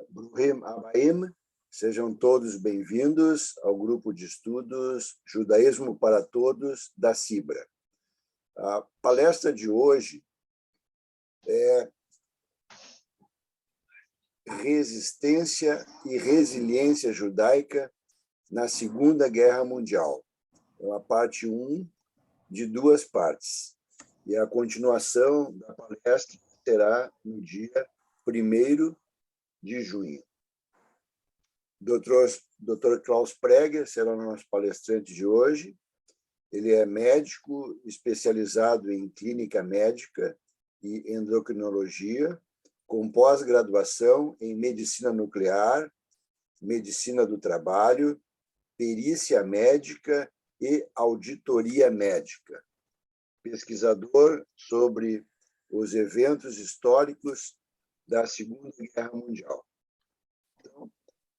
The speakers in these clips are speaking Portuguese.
Bruhim Abaim, sejam todos bem-vindos ao grupo de estudos Judaísmo para Todos da CIBRA. A palestra de hoje é Resistência e Resiliência Judaica na Segunda Guerra Mundial. É a parte 1 de 2 partes. E a continuação da palestra será no dia 1º de junho. Dr. Klaus Preger será o nosso palestrante de hoje. Ele é médico especializado em clínica médica e endocrinologia, com pós-graduação em medicina nuclear, medicina do trabalho, perícia médica e auditoria médica. Pesquisador sobre os eventos históricos da Segunda Guerra Mundial. Então,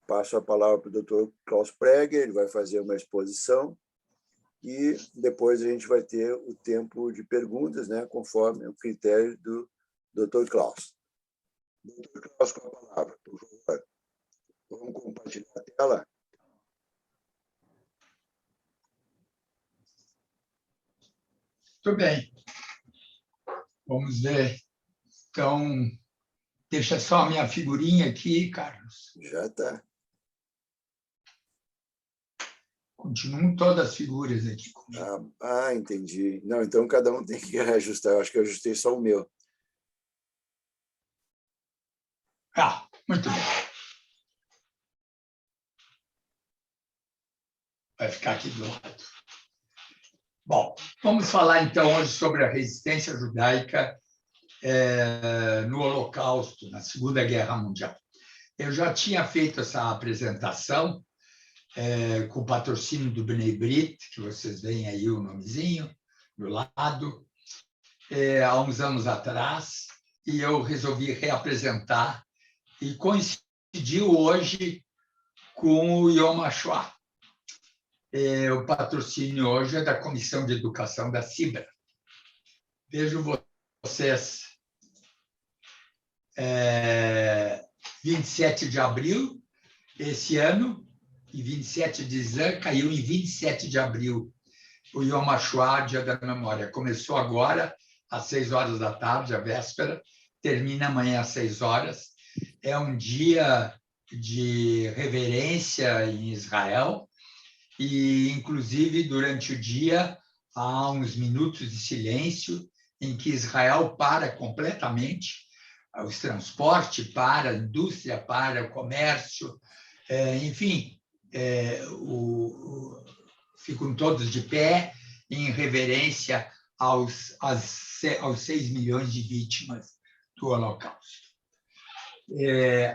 passo a palavra para o Dr. Klaus Preger, ele vai fazer uma exposição e depois a gente vai ter o tempo de perguntas, né, conforme o critério do Dr. Klaus. Dr. Klaus, com a palavra, por favor. Vamos compartilhar a tela? Muito bem. Vamos ver. Então, deixa só a minha figurinha aqui, Carlos. Já está. Continuam todas as figuras aqui comigo. Entendi. Não, então cada um tem que ajustar. Eu acho que eu ajustei só o meu. Muito bem. Vai ficar aqui do lado. Bom, vamos falar então hoje sobre a resistência judaica no Holocausto, na Segunda Guerra Mundial. Eu já tinha feito essa apresentação com o patrocínio do Bnei Brit, que vocês veem aí o nomezinho do lado, há uns anos atrás, e eu resolvi reapresentar, e coincidiu hoje com o Yom HaShoah. O patrocínio hoje é da Comissão de Educação da CIBRA. Vejo vocês 27 de abril, esse ano, e 27 de Nisan caiu em 27 de abril, o Yom HaShoah, Dia da Memória. Começou agora, às 6 horas da tarde, a véspera, termina amanhã às 6 horas. É um dia de reverência em Israel, e, inclusive, durante o dia, há uns minutos de silêncio em que Israel para completamente, os transportes para, a indústria para, o comércio, enfim, ficam todos de pé em reverência aos 6 milhões de vítimas do Holocausto.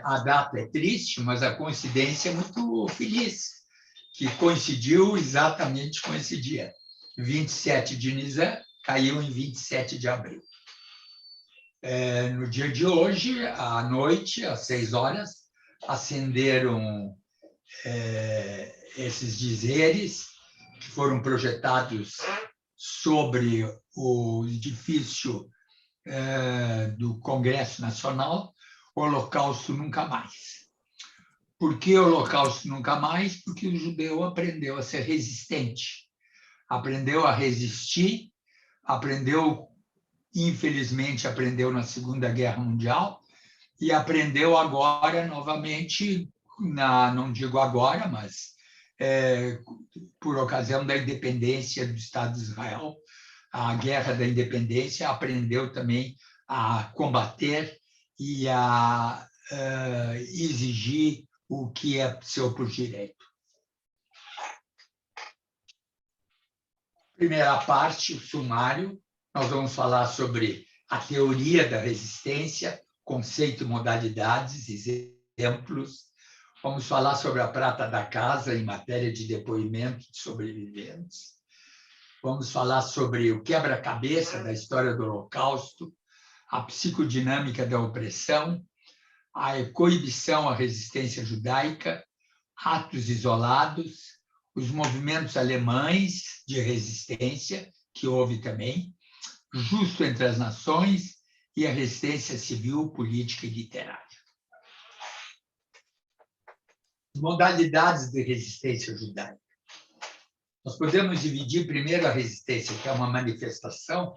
A data é triste, mas a coincidência é muito feliz, que coincidiu exatamente com esse dia. 27 de Nisan caiu em 27 de abril. No dia de hoje, à noite, às 6 horas, acenderam esses dizeres que foram projetados sobre o edifício do Congresso Nacional, Holocausto Nunca Mais. Por que Holocausto Nunca Mais? Porque o judeu aprendeu a ser resistente, aprendeu a resistir, infelizmente, aprendeu na Segunda Guerra Mundial e aprendeu agora, novamente, não digo agora, mas por ocasião da independência do Estado de Israel, a Guerra da Independência, aprendeu também a combater e a exigir o que é seu por direito. Primeira parte, o sumário, nós vamos falar sobre a teoria da resistência, conceito, modalidades, exemplos. Vamos falar sobre a prata da casa em matéria de depoimento de sobreviventes. Vamos falar sobre o quebra-cabeça da história do Holocausto, a psicodinâmica da opressão, a coibição à resistência judaica, atos isolados, os movimentos alemães de resistência, que houve também, justo entre as nações e a resistência civil, política e literária. Modalidades de resistência judaica. Nós podemos dividir primeiro a resistência, que é uma manifestação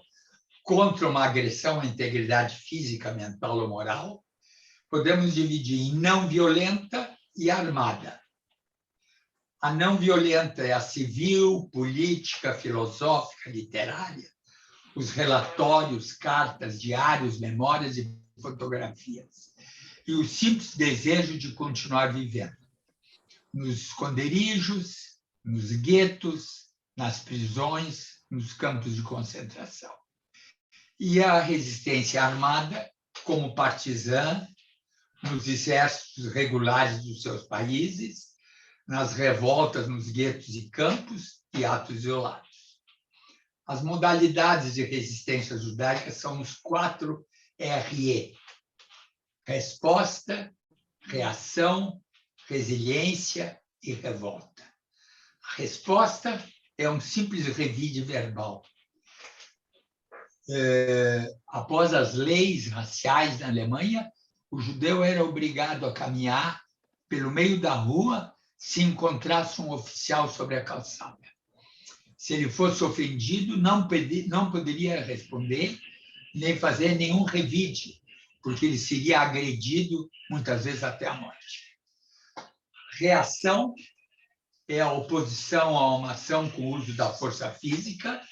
contra uma agressão à integridade física, mental ou moral. Podemos dividir em não violenta e armada. A não violenta é a civil, política, filosófica, literária, os relatórios, cartas, diários, memórias e fotografias. E o simples desejo de continuar vivendo. Nos esconderijos, nos guetos, nas prisões, nos campos de concentração. E a resistência armada, como partizã, nos exércitos regulares dos seus países, nas revoltas nos guetos e campos e atos isolados. As modalidades de resistência judaica são os 4 RE: resposta, reação, resiliência e revolta. A resposta é um simples revide verbal. Após as leis raciais na Alemanha, o judeu era obrigado a caminhar pelo meio da rua se encontrasse um oficial sobre a calçada. Se ele fosse ofendido, não poderia responder, nem fazer nenhum revide, porque ele seria agredido, muitas vezes até a morte. Reação é a oposição a uma ação com o uso da força física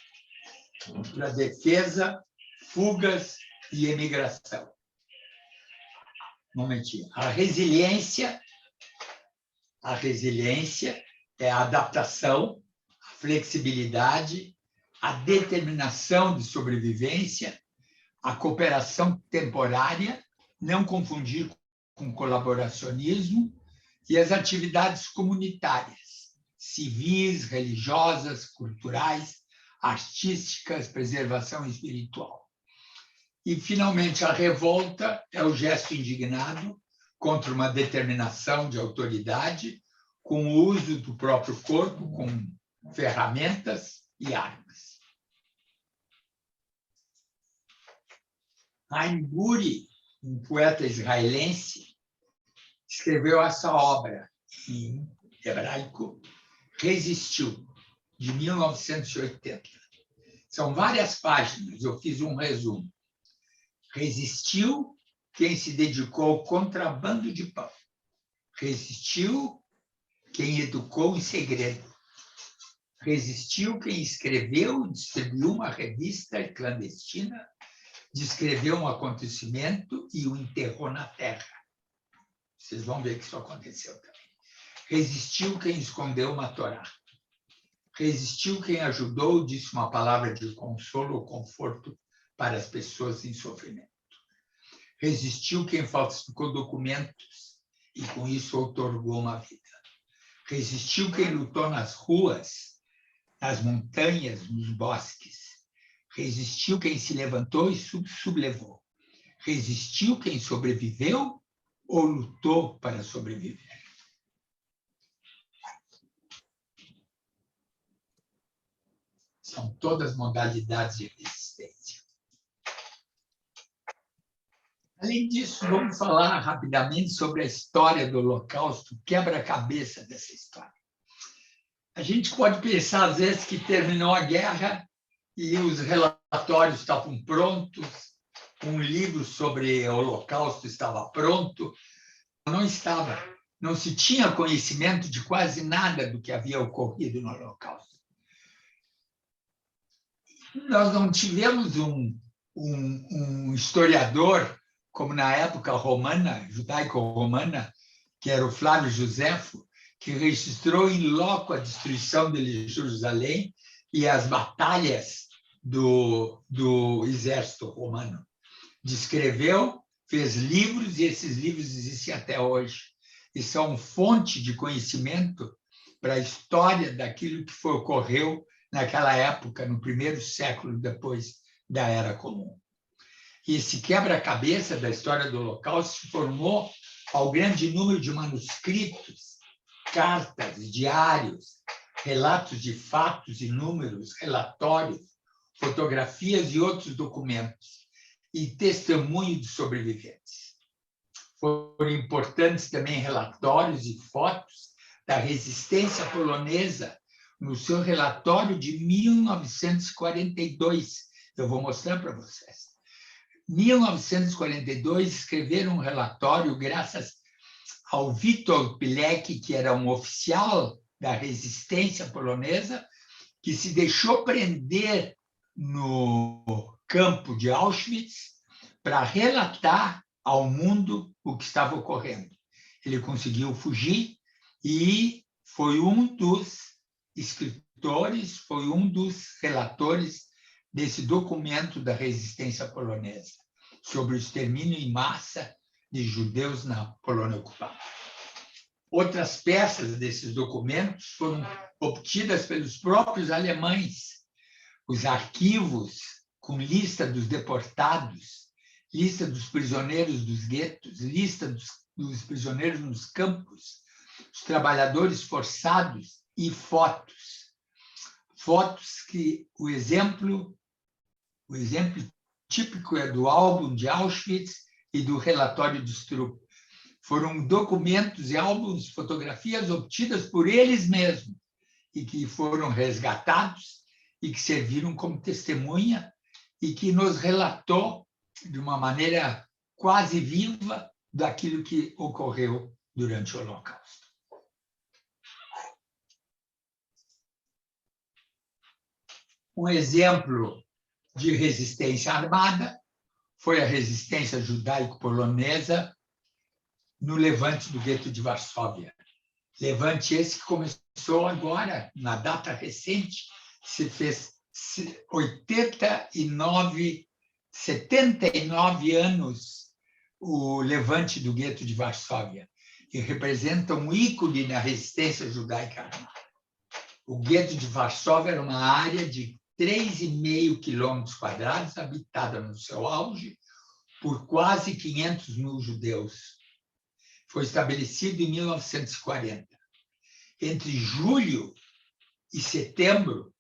para defesa, fugas e emigração. Um momentinho. A resiliência é a adaptação, a flexibilidade, a determinação de sobrevivência, a cooperação temporária, não confundir com colaboracionismo, e as atividades comunitárias, civis, religiosas, culturais, artísticas, preservação espiritual. E, finalmente, a revolta é o gesto indignado contra uma determinação de autoridade com o uso do próprio corpo, com ferramentas e armas. Haim Guri, um poeta israelense, escreveu essa obra em hebraico, Resistiu, de 1980. São várias páginas, eu fiz um resumo. Resistiu quem se dedicou ao contrabando de pão. Resistiu quem educou em segredo. Resistiu quem escreveu e distribuiu uma revista clandestina, descreveu um acontecimento e o enterrou na terra. Vocês vão ver que isso aconteceu também. Resistiu quem escondeu uma Torá. Resistiu quem ajudou, disse uma palavra de consolo ou conforto para as pessoas em sofrimento. Resistiu quem falsificou documentos e, com isso, outorgou uma vida. Resistiu quem lutou nas ruas, nas montanhas, nos bosques. Resistiu quem se levantou e sublevou. Resistiu quem sobreviveu ou lutou para sobreviver. São todas modalidades de resistência. Além disso, vamos falar rapidamente sobre a história do Holocausto, quebra-cabeça dessa história. A gente pode pensar, às vezes, que terminou a guerra e os relatórios estavam prontos, um livro sobre o Holocausto estava pronto. Não estava. Não se tinha conhecimento de quase nada do que havia ocorrido no Holocausto. Nós não tivemos um historiador, como na época romana, judaico-romana, que era o Flávio Joséfo, que registrou em loco a destruição de Jerusalém e as batalhas do exército romano. Descreveu, fez livros, e esses livros existem até hoje. E são fonte de conhecimento para a história daquilo que ocorreu naquela época, no primeiro século depois da Era Comum. E esse quebra-cabeça da história do Holocausto se formou ao grande número de manuscritos, cartas, diários, relatos de fatos e números, relatórios, fotografias e outros documentos, e testemunho de sobreviventes. Foram importantes também relatórios e fotos da resistência polonesa no seu relatório de 1942. Eu vou mostrar para vocês. Em 1942, escreveram um relatório graças ao Witold Pilecki, que era um oficial da resistência polonesa, que se deixou prender no campo de Auschwitz para relatar ao mundo o que estava ocorrendo. Ele conseguiu fugir e foi um dos escritores, foi um dos relatores desse documento da resistência polonesa sobre o extermínio em massa de judeus na Polônia ocupada. Outras peças desses documentos foram obtidas pelos próprios alemães. Os arquivos com lista dos deportados, lista dos prisioneiros dos guetos, lista dos prisioneiros nos campos, os trabalhadores forçados e fotos. Fotos que o exemplo típico é do álbum de Auschwitz e do relatório de Stroop. Foram documentos e álbuns, fotografias obtidas por eles mesmos e que foram resgatados e que serviram como testemunha e que nos relatou de uma maneira quase viva daquilo que ocorreu durante o Holocausto. Um exemplo de resistência armada foi a resistência judaico-polonesa no levante do gueto de Varsóvia. Levante esse que começou agora, na data recente, se fez 79 anos o levante do gueto de Varsóvia, e representa um ícone da resistência judaica armada. O gueto de Varsóvia era uma área de 3,5 quilômetros quadrados, habitada no seu auge por quase 500 mil judeus. Foi estabelecido em 1940. Entre julho e setembro,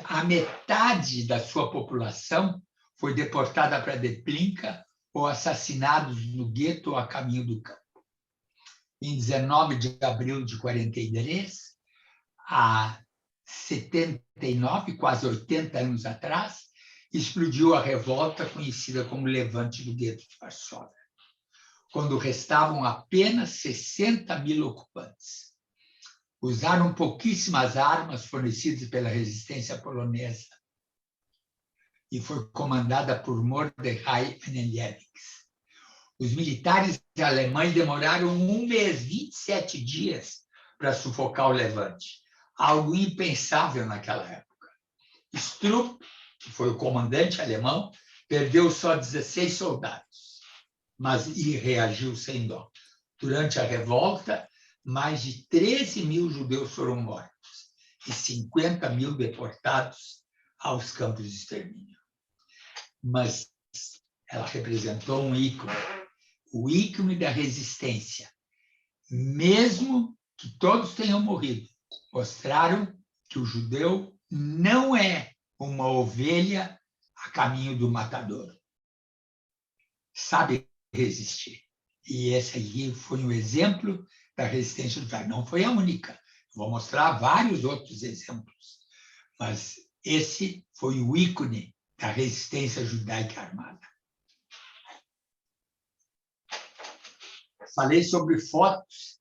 a metade da sua população foi deportada para Deplinka ou assassinados no gueto a caminho do campo. Em 19 de abril de 43, há 79, quase 80 anos atrás, explodiu a revolta conhecida como Levante do Gueto de Varsóvia, quando restavam apenas 60 mil ocupantes. Usaram pouquíssimas armas fornecidas pela resistência polonesa e foi comandada por Mordechai Anielewicz. Os militares alemães demoraram 1 mês, 27 dias, para sufocar o levante, algo impensável naquela época. Stroop, que foi o comandante alemão, perdeu só 16 soldados, mas reagiu sem dó. Durante a revolta, mais de 13 mil judeus foram mortos e 50 mil deportados aos campos de extermínio. Mas ela representou um ícone, o ícone da resistência. Mesmo que todos tenham morrido, mostraram que o judeu não é uma ovelha a caminho do matador. Sabe resistir. E esse aí foi um exemplo da resistência judaica. Não foi a única. Vou mostrar vários outros exemplos. Mas esse foi o ícone da resistência judaica armada. Falei sobre fotos.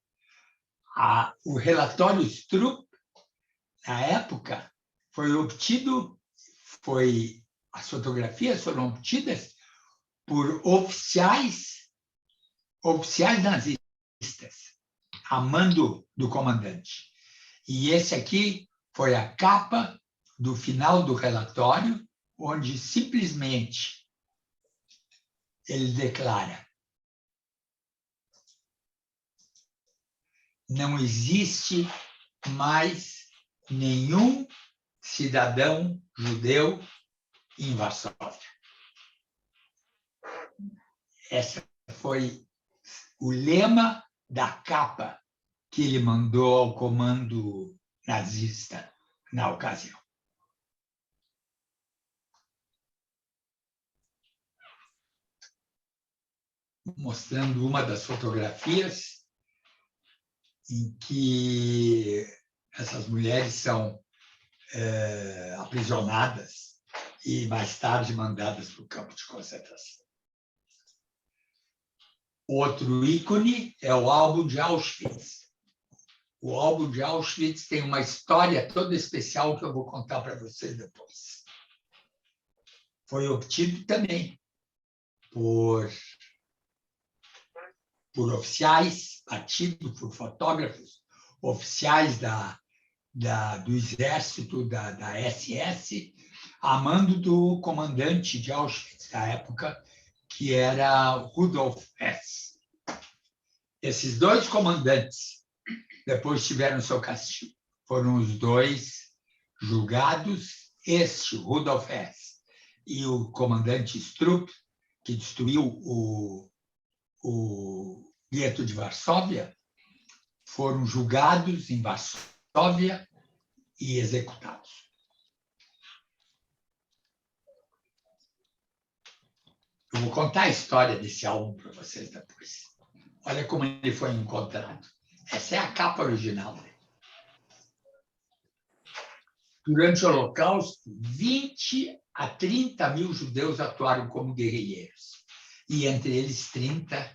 O relatório Stroop, na época, as fotografias foram obtidas por oficiais nazistas, a mando do comandante. E esse aqui foi a capa do final do relatório, onde simplesmente ele declara: não existe mais nenhum cidadão judeu em Varsóvia. Esse foi o lema da capa que ele mandou ao comando nazista na ocasião. mostrando uma das fotografias em que essas mulheres são aprisionadas e mais tarde mandadas para o campo de concentração. Outro ícone é o álbum de Auschwitz. O álbum de Auschwitz tem uma história toda especial que eu vou contar para vocês depois. Foi obtido também por oficiais, batido por fotógrafos, oficiais do Exército, da SS, a mando do comandante de Auschwitz da época, que era Rudolf Hess. Esses dois comandantes depois tiveram seu castigo. Foram os dois julgados, este, Rudolf Hess, e o comandante Stroop, que destruiu o gueto de Varsóvia, foram julgados em Varsóvia e executados. Eu vou contar a história desse álbum para vocês depois. Olha como ele foi encontrado. Essa é a capa original dele. Durante o Holocausto, 20 a 30 mil judeus atuaram como guerrilheiros. E entre eles,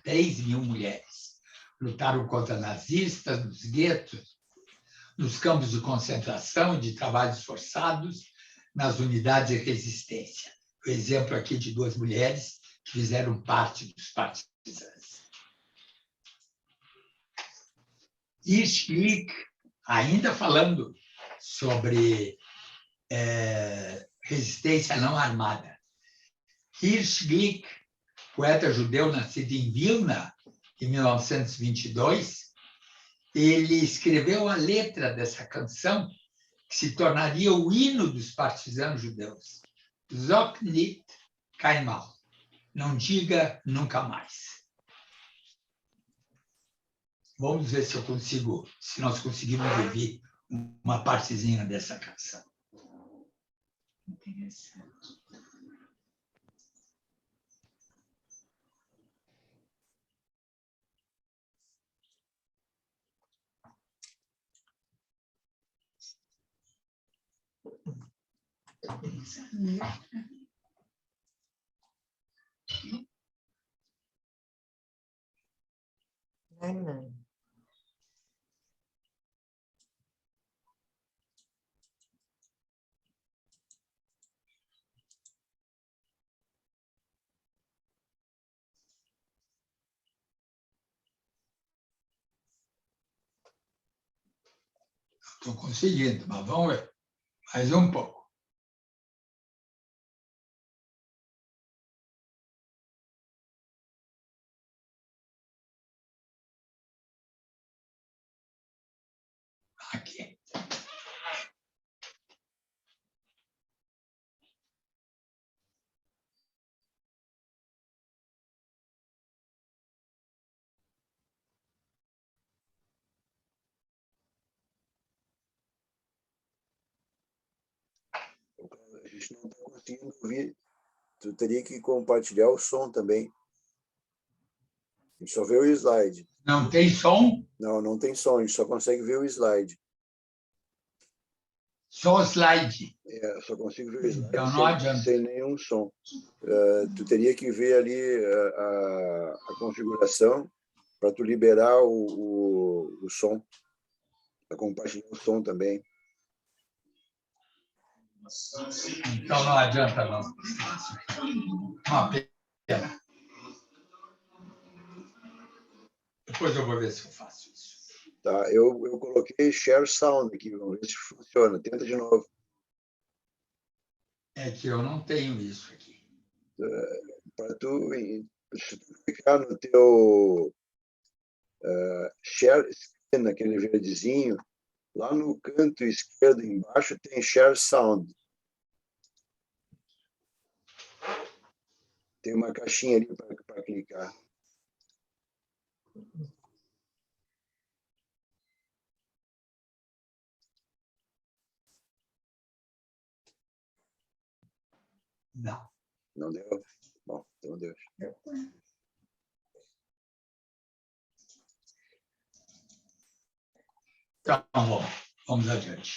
3 mil mulheres. Lutaram contra nazistas nos guetos, nos campos de concentração e de trabalhos forçados, nas unidades de resistência. O exemplo aqui de 2 mulheres que fizeram parte dos partisans. Hirsch Glick, ainda falando sobre resistência não armada. Hirsch Glick, poeta judeu nascido em Vilna, em 1922, ele escreveu a letra dessa canção, que se tornaria o hino dos partisanos judeus. Sag nicht keinmal. Não diga nunca mais. Vamos ver se nós conseguimos ouvir uma partezinha dessa canção. Interessante. Não. Estou conseguindo, mas vamos ver. Mais um pouco. Aqui. A gente não está conseguindo ouvir. Tu teria que compartilhar o som também. A gente só vê o slide. Não tem som? Não, não tem som, a gente só consegue ver o slide. Só slide. Só consigo ver o slide Então não adianta. sem nenhum som. Tu teria que ver ali a configuração para tu liberar o som, para compartilhar o som também. Então não adianta, não. Uma pena. Depois eu vou ver se eu faço isso. Tá, eu coloquei Share Sound aqui, vamos ver se funciona. Tenta de novo. É que eu não tenho isso aqui. Para tu clicar no teu Share Screen, naquele verdezinho, lá no canto esquerdo embaixo tem Share Sound. Tem uma caixinha ali para clicar. Não. Não deu? Bom, então Deus. Então, vamos adiante.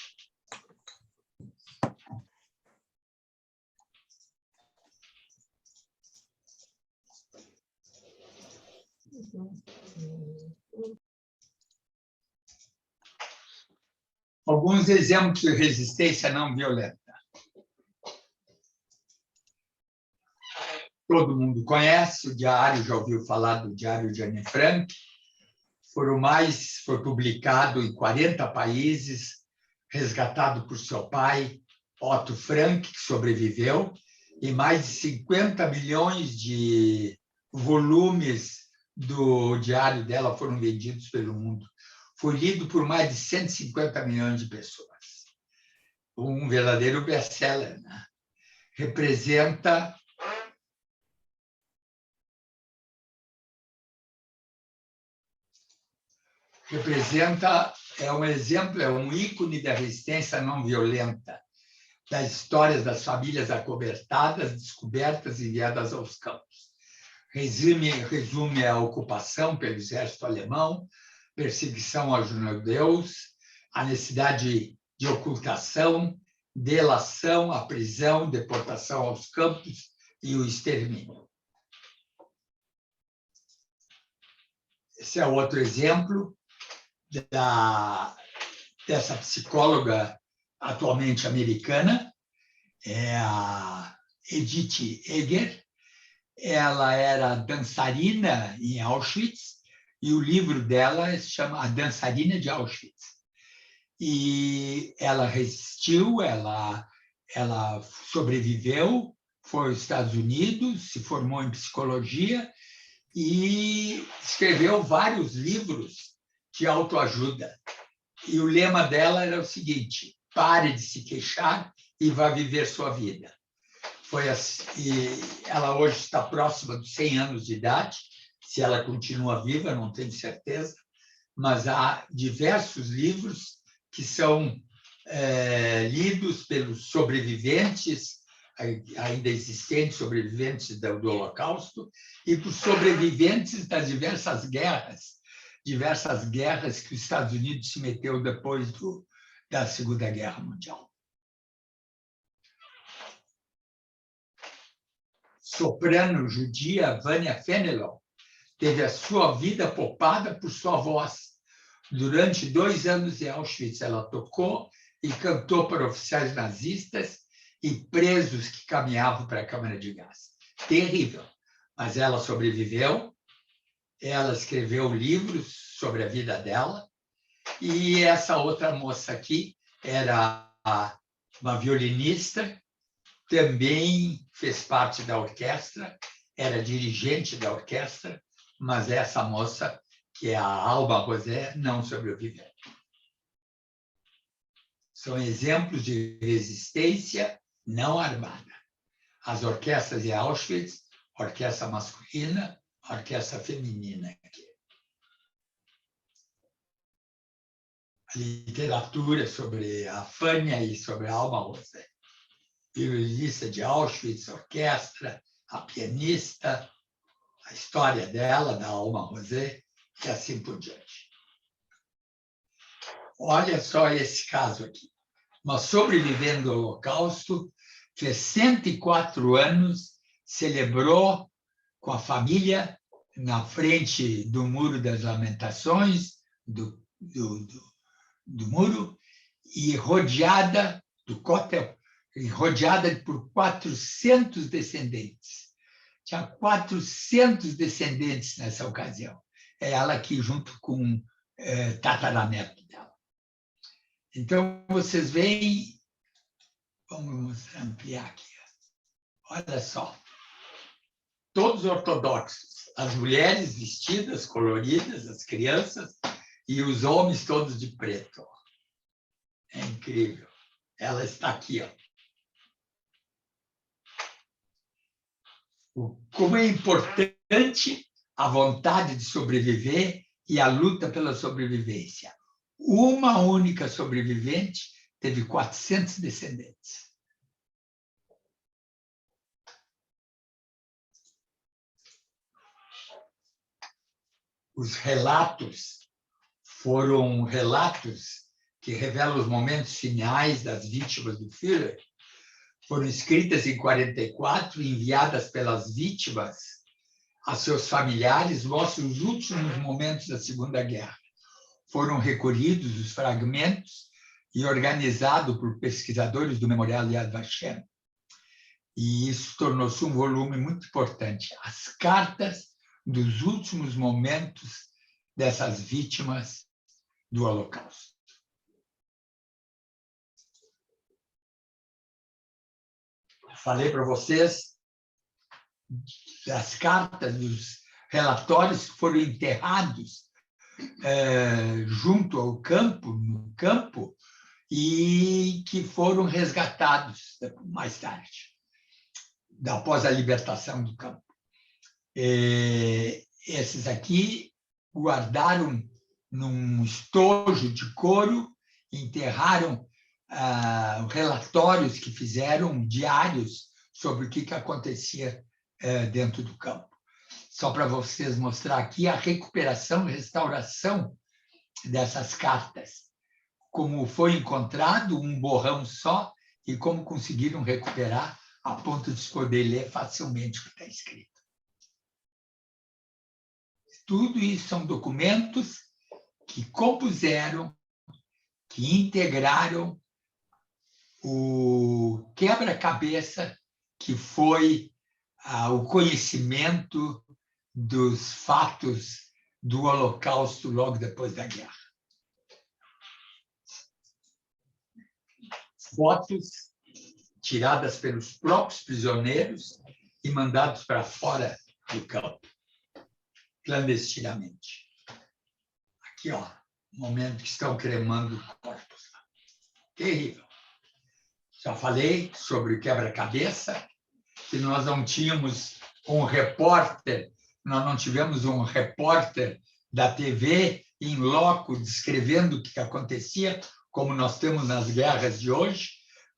Alguns exemplos de resistência não violenta. Todo mundo conhece o diário, já ouviu falar do Diário de Anne Frank. Foi publicado em 40 países, resgatado por seu pai, Otto Frank, que sobreviveu, e mais de 50 milhões de volumes do diário dela foram vendidos pelo mundo. Foi lido por mais de 150 milhões de pessoas. Um verdadeiro best-seller, né? É um exemplo, é um ícone da resistência não violenta, das histórias das famílias acobertadas, descobertas e enviadas aos campos. Resume a ocupação pelo exército alemão, perseguição aos judeus, a necessidade de ocultação, delação, a prisão, deportação aos campos e o extermínio. Esse é outro exemplo dessa psicóloga atualmente americana, é a Edith Eger. Ela era dançarina em Auschwitz e o livro dela se chama A Dançarina de Auschwitz. E ela resistiu, ela sobreviveu, foi aos Estados Unidos, se formou em psicologia e escreveu vários livros de autoajuda. E o lema dela era o seguinte: pare de se queixar e vá viver sua vida. E ela hoje está próxima dos 100 anos de idade, se ela continua viva, não tenho certeza, mas há diversos livros que são lidos pelos sobreviventes, ainda existentes sobreviventes do Holocausto, e por sobreviventes das diversas guerras que os Estados Unidos se meteu depois da Segunda Guerra Mundial. Soprano judia Vania Fenelon teve a sua vida poupada por sua voz. Durante 2 anos em Auschwitz, ela tocou e cantou para oficiais nazistas e presos que caminhavam para a câmara de gás. Terrível, mas ela sobreviveu. Ela escreveu livros sobre a vida dela. E essa outra moça aqui era uma violinista, também fez parte da orquestra, era dirigente da orquestra, mas essa moça, que é a Alma Rosé, não sobreviveu. São exemplos de resistência não armada. As orquestras de Auschwitz, orquestra masculina, orquestra feminina. A literatura sobre a Fania e sobre a Alma Rosé. Violinista de Auschwitz, orquestra, a pianista, a história dela, da Alma Rosé, e assim por diante. Olha só esse caso aqui. Uma sobrevivente do Holocausto, fez 104 anos, celebrou com a família na frente do Muro das Lamentações, do muro, e rodeada do cótel, rodeada por 400 descendentes. Tinha 400 descendentes nessa ocasião. É ela aqui junto com tataraneto dela. Então, vocês veem... Vamos ampliar aqui. Olha só. Todos ortodoxos. As mulheres vestidas, coloridas, as crianças, e os homens todos de preto. É incrível. Ela está aqui, ó. Como é importante a vontade de sobreviver e a luta pela sobrevivência. Uma única sobrevivente teve 400 descendentes. Os relatos foram relatos que revelam os momentos finais das vítimas do Führer. Foram escritas em 1944, enviadas pelas vítimas a seus familiares, mostram os últimos momentos da Segunda Guerra. Foram recolhidos os fragmentos e organizados por pesquisadores do Memorial Yad Vashem. E isso tornou-se um volume muito importante. As cartas dos últimos momentos dessas vítimas do Holocausto. Falei para vocês das cartas, dos relatórios que foram enterrados junto ao campo, no campo, e que foram resgatados mais tarde, após a libertação do campo. Esses aqui guardaram num estojo de couro, enterraram relatórios que fizeram, diários, sobre o que acontecia dentro do campo. Só para vocês mostrar aqui a recuperação e restauração dessas cartas, como foi encontrado um borrão só e como conseguiram recuperar a ponto de poder ler facilmente o que está escrito. Tudo isso são documentos que compuseram, que integraram o quebra-cabeça que foi o conhecimento dos fatos do Holocausto logo depois da guerra. Fotos tiradas pelos próprios prisioneiros e mandados para fora do campo, clandestinamente. Aqui, ó, o momento que estão cremando corpos. Terrível. Já falei sobre o quebra-cabeça, que nós não tínhamos um repórter, nós não tivemos um repórter da TV em loco descrevendo o que acontecia, como nós temos nas guerras de hoje,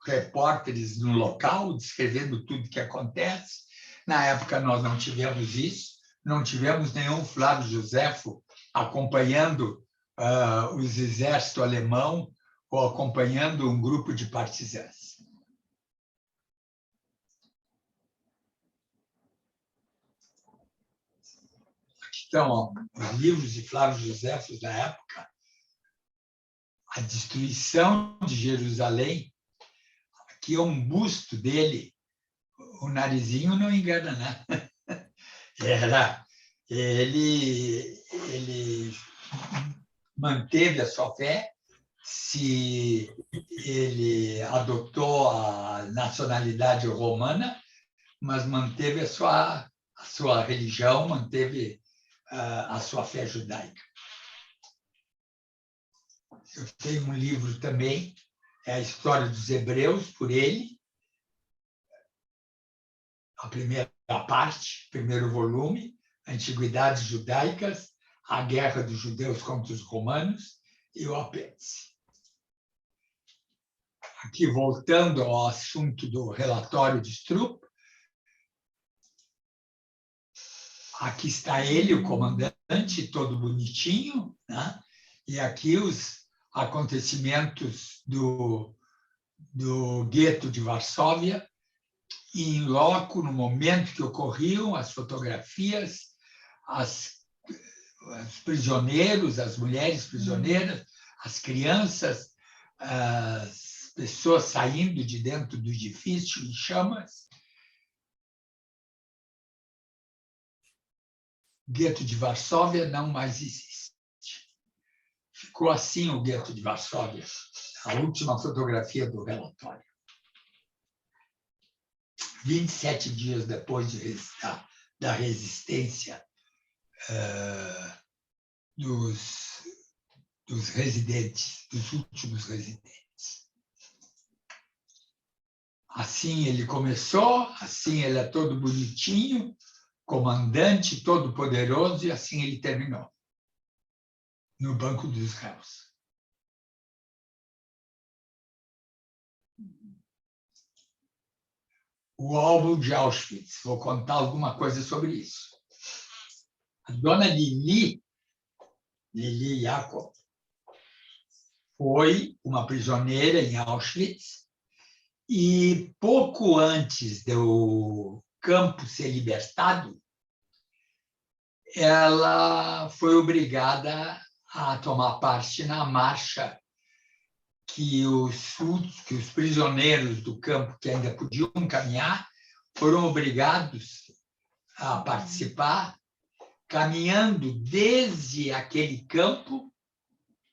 repórteres no local descrevendo tudo o que acontece. Na época nós não tivemos isso, não tivemos nenhum Flávio Josefo acompanhando os exércitos alemão ou acompanhando um grupo de partisãs. Aqui estão os livros de Flávio Josefo da época. A destruição de Jerusalém. Aqui é um busto dele. O narizinho não engana, né? Ele manteve a sua fé, se ele adotou a nacionalidade romana, mas manteve a sua religião, manteve a sua fé judaica. Eu tenho um livro também, é a História dos Hebreus, por ele, a primeira parte, primeiro volume, Antiguidades Judaicas, a Guerra dos Judeus contra os Romanos e o apêndice. Aqui, voltando ao assunto do relatório de Stroop, aqui está ele, o comandante, todo bonitinho, né? E aqui os acontecimentos do gueto de Varsóvia, e em loco, no momento que ocorriam, as fotografias, os prisioneiros, as mulheres prisioneiras, as crianças, as pessoas saindo de dentro do edifício em chamas. O gueto de Varsóvia não mais existe. Ficou assim o gueto de Varsóvia, a última fotografia do relatório. 27 dias depois da resistência dos residentes, dos últimos residentes. Assim ele começou, assim ele é todo bonitinho, comandante, todo poderoso, e assim ele terminou, no banco dos réus. O álbum de Auschwitz, vou contar alguma coisa sobre isso. A dona Lili Jacob, foi uma prisioneira em Auschwitz e, pouco antes do campo ser libertado, ela foi obrigada a tomar parte na marcha que os prisioneiros do campo que ainda podiam caminhar foram obrigados a participar, caminhando desde aquele campo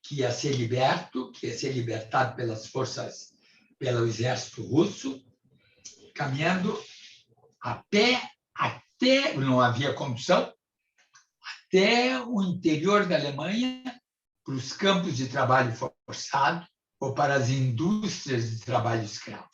que ia ser liberto, que ia ser libertado pelo exército russo, caminhando até, não havia condução, até o interior da Alemanha, para os campos de trabalho forçado ou para as indústrias de trabalho escravo.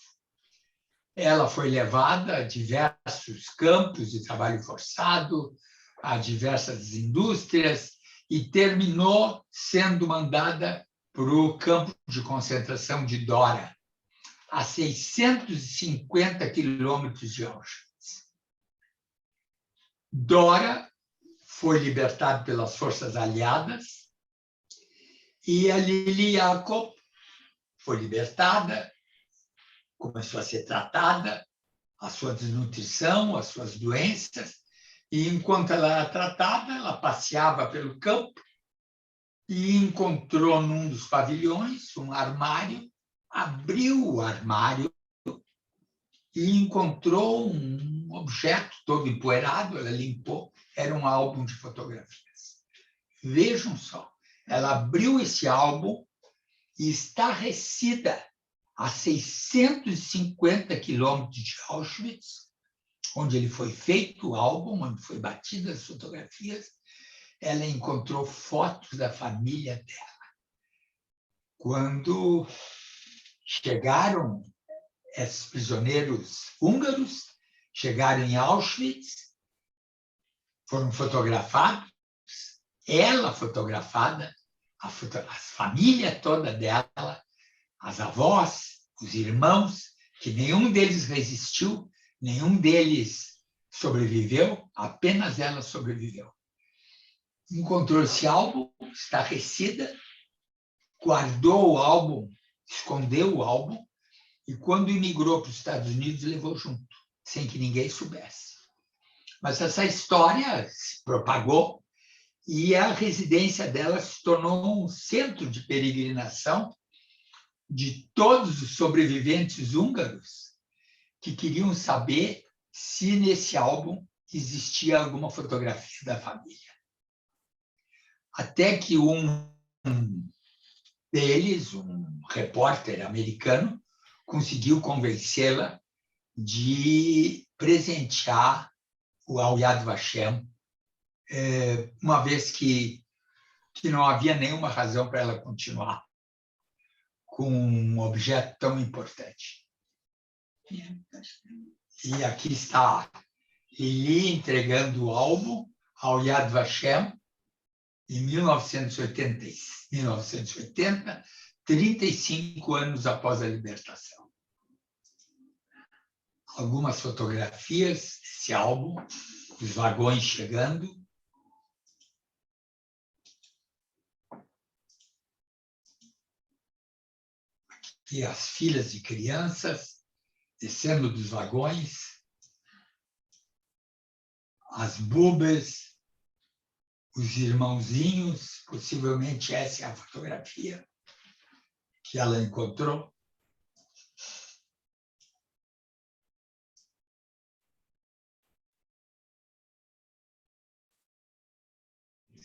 Ela foi levada a diversos campos de trabalho forçado, a diversas indústrias, e terminou sendo mandada para o campo de concentração de Dora, a 650 quilômetros de Auschwitz. Dora foi libertada pelas forças aliadas e a Lili Jacob foi libertada, começou a ser tratada, a sua desnutrição, as suas doenças, e enquanto ela era tratada, ela passeava pelo campo e encontrou num dos pavilhões um armário, abriu o armário e encontrou um objeto todo empoeirado, ela limpou, era um álbum de fotografias. Vejam só, ela abriu esse álbum e estarrecida a 650 quilômetros de Auschwitz, onde ele foi feito o álbum, onde foi batidas as fotografias, ela encontrou fotos da família dela. Quando chegaram esses prisioneiros húngaros, chegaram em Auschwitz, foram fotografados, ela fotografada, a família toda dela, as avós, os irmãos, que nenhum deles resistiu, nenhum deles sobreviveu, apenas ela sobreviveu. Encontrou esse álbum, estarrecida, guardou o álbum, escondeu o álbum, e quando imigrou para os Estados Unidos, levou junto, sem que ninguém soubesse. Mas essa história se propagou e a residência dela se tornou um centro de peregrinação de todos os sobreviventes húngaros que queriam saber se nesse álbum existia alguma fotografia da família. Até que um deles, um repórter americano, conseguiu convencê-la de presentear ao Yad Vashem, uma vez que não havia nenhuma razão para ela continuar com um objeto tão importante. E aqui está Lili entregando o álbum ao Yad Vashem em 1980, 35 anos após a libertação. Algumas fotografias desse álbum, os vagões chegando. Aqui as filas de crianças descendo dos vagões, as bubas, os irmãozinhos, possivelmente essa é a fotografia que ela encontrou.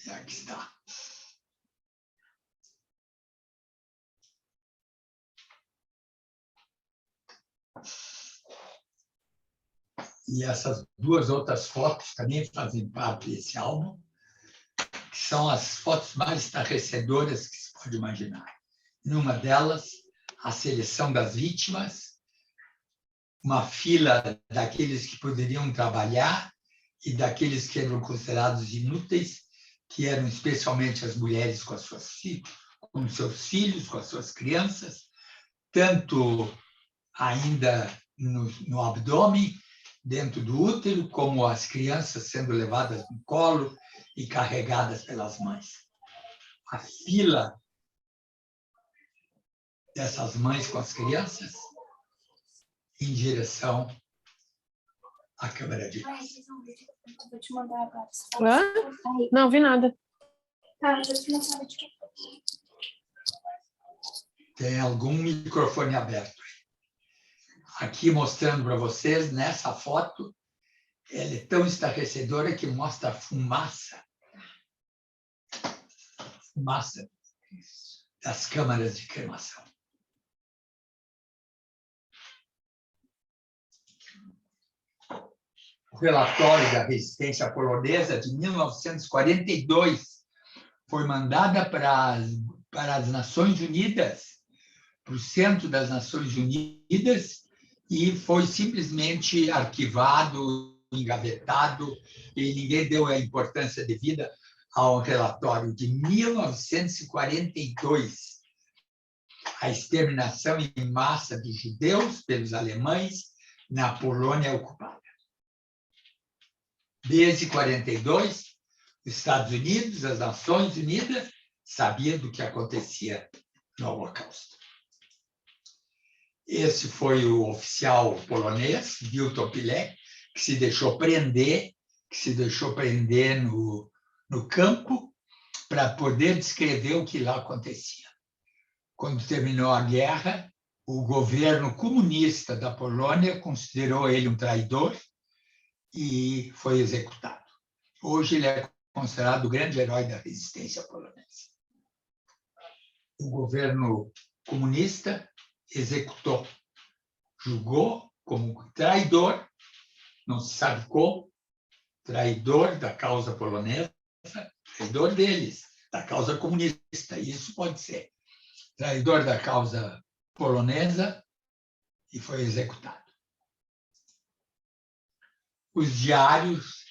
E aqui está. E essas duas outras fotos também fazem parte desse álbum, que são as fotos mais estarrecedoras que se pode imaginar. Numa delas, a seleção das vítimas, uma fila daqueles que poderiam trabalhar e daqueles que eram considerados inúteis, que eram especialmente as mulheres com seus filhos, com as suas crianças, tanto ainda no abdômen, dentro do útero, como as crianças sendo levadas no colo e carregadas pelas mães. A fila dessas mães com as crianças em direção à Câmara de Gás. Vou te mandar agora. Hã? Não vi nada. Tá, já te mandei. Tem algum microfone aberto aí. Aqui mostrando para vocês, nessa foto, ela é tão estarrecedora que mostra a fumaça das câmaras de cremação. O relatório da resistência polonesa de 1942 foi mandada para as Nações Unidas, para o Centro das Nações Unidas, e foi simplesmente arquivado, engavetado, e ninguém deu a importância devida ao relatório de 1942, a exterminação em massa de judeus pelos alemães na Polônia ocupada. Desde 1942, os Estados Unidos, as Nações Unidas, sabiam do que acontecia no Holocausto. Esse foi o oficial polonês, Witold Pilek, que se deixou prender no campo para poder descrever o que lá acontecia. Quando terminou a guerra, o governo comunista da Polônia considerou ele um traidor e foi executado. Hoje ele é considerado o grande herói da resistência polonesa. O governo comunista executou, julgou como traidor, não se sabe como, traidor da causa polonesa, traidor deles, da causa comunista, isso pode ser, traidor da causa polonesa, e foi executado. Os diários,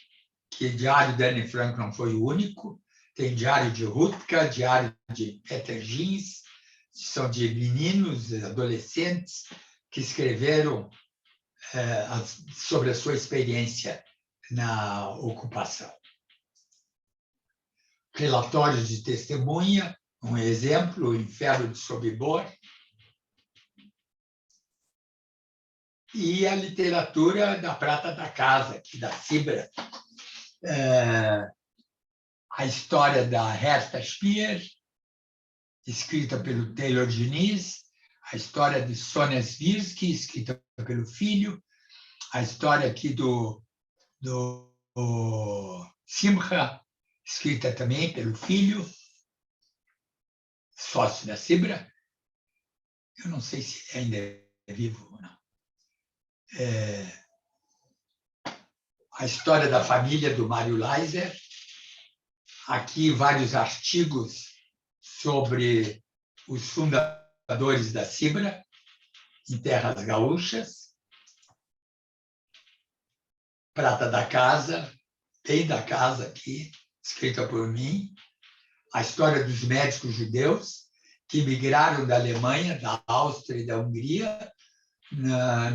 que diário de Anne Frank não foi o único, tem diário de Rutka, diário de Peter Ginz, são de meninos, adolescentes, que escreveram sobre a sua experiência na ocupação. Relatórios de testemunha, um exemplo, o Inferno de Sobibor. E a literatura da Prata da Casa, aqui da Cibra. A história da Herta Speer, escrita pelo Taylor Diniz, a história de Sonia Svirsky, escrita pelo filho, a história aqui do Simcha, escrita também pelo filho, sócio da Cibra. Eu não sei se ainda é vivo ou não. A história da família do Mário Leiser. Aqui vários artigos sobre os fundadores da Cibra, em terras gaúchas. Prata da Casa, bem da casa aqui, escrita por mim. A história dos médicos judeus que migraram da Alemanha, da Áustria e da Hungria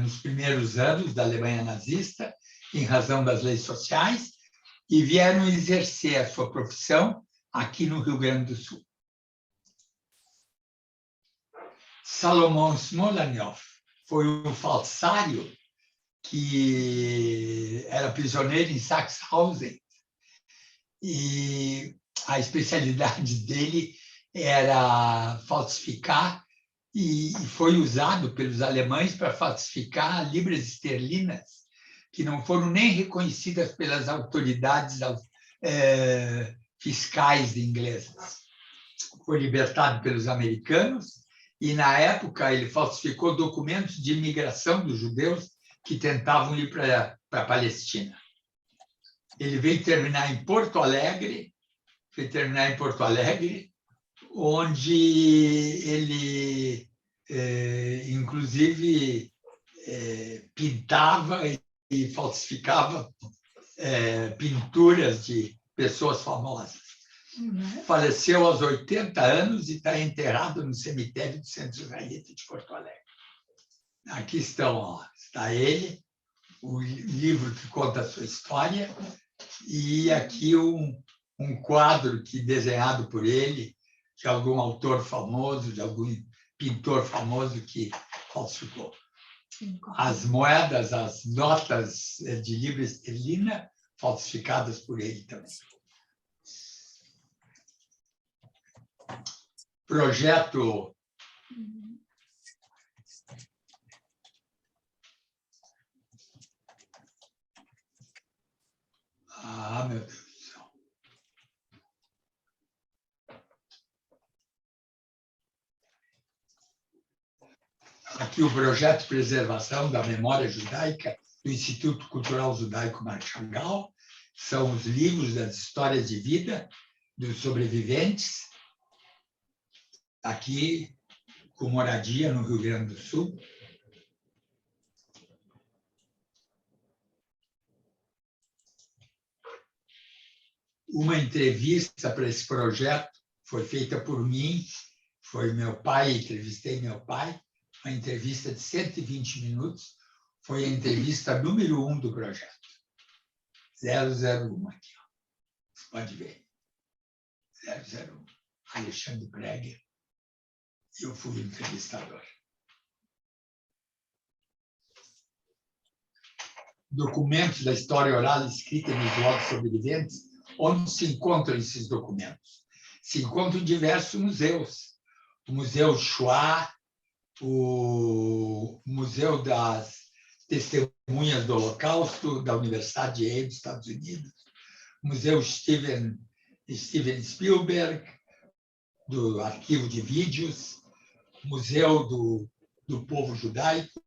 nos primeiros anos da Alemanha nazista, em razão das leis sociais, e vieram exercer a sua profissão aqui no Rio Grande do Sul. Salomão Smolaniov foi um falsário que era prisioneiro em Sachsenhausen, e a especialidade dele era falsificar, e foi usado pelos alemães para falsificar libras esterlinas, que não foram nem reconhecidas pelas autoridades fiscais inglesas. Foi libertado pelos americanos, e, na época, ele falsificou documentos de imigração dos judeus que tentavam ir para a Palestina. Ele veio terminar em Porto Alegre, onde ele, inclusive, pintava e falsificava pinturas de pessoas famosas. Faleceu aos 80 anos e está enterrado no cemitério do Centro Israelita de Porto Alegre. Aqui está ele, o livro que conta a sua história, e aqui um quadro desenhado por ele, de algum autor famoso, de algum pintor famoso que falsificou. As moedas, as notas de libra esterlina, falsificadas por ele também. Projeto meu Deus do céu. Aqui o projeto de preservação da memória judaica do Instituto Cultural Judaico Marc Chagall. São os livros das histórias de vida dos sobreviventes, aqui com moradia no Rio Grande do Sul. Uma entrevista para esse projeto foi feita por mim, foi meu pai, entrevistei meu pai, uma entrevista de 120 minutos, foi a entrevista número 1 do projeto, 001 aqui, ó. Você pode ver, 001, Alexandre Preger, eu fui o entrevistador. Documentos da história oral escrita e visual dos sobreviventes. Onde se encontram esses documentos? Se encontram em diversos museus. O Museu Shoah, o Museu das Testemunhas do Holocausto, da Universidade de Yale, dos Estados Unidos, o Museu Steven Spielberg, do Arquivo de Vídeos, o Museu do Povo Judaico,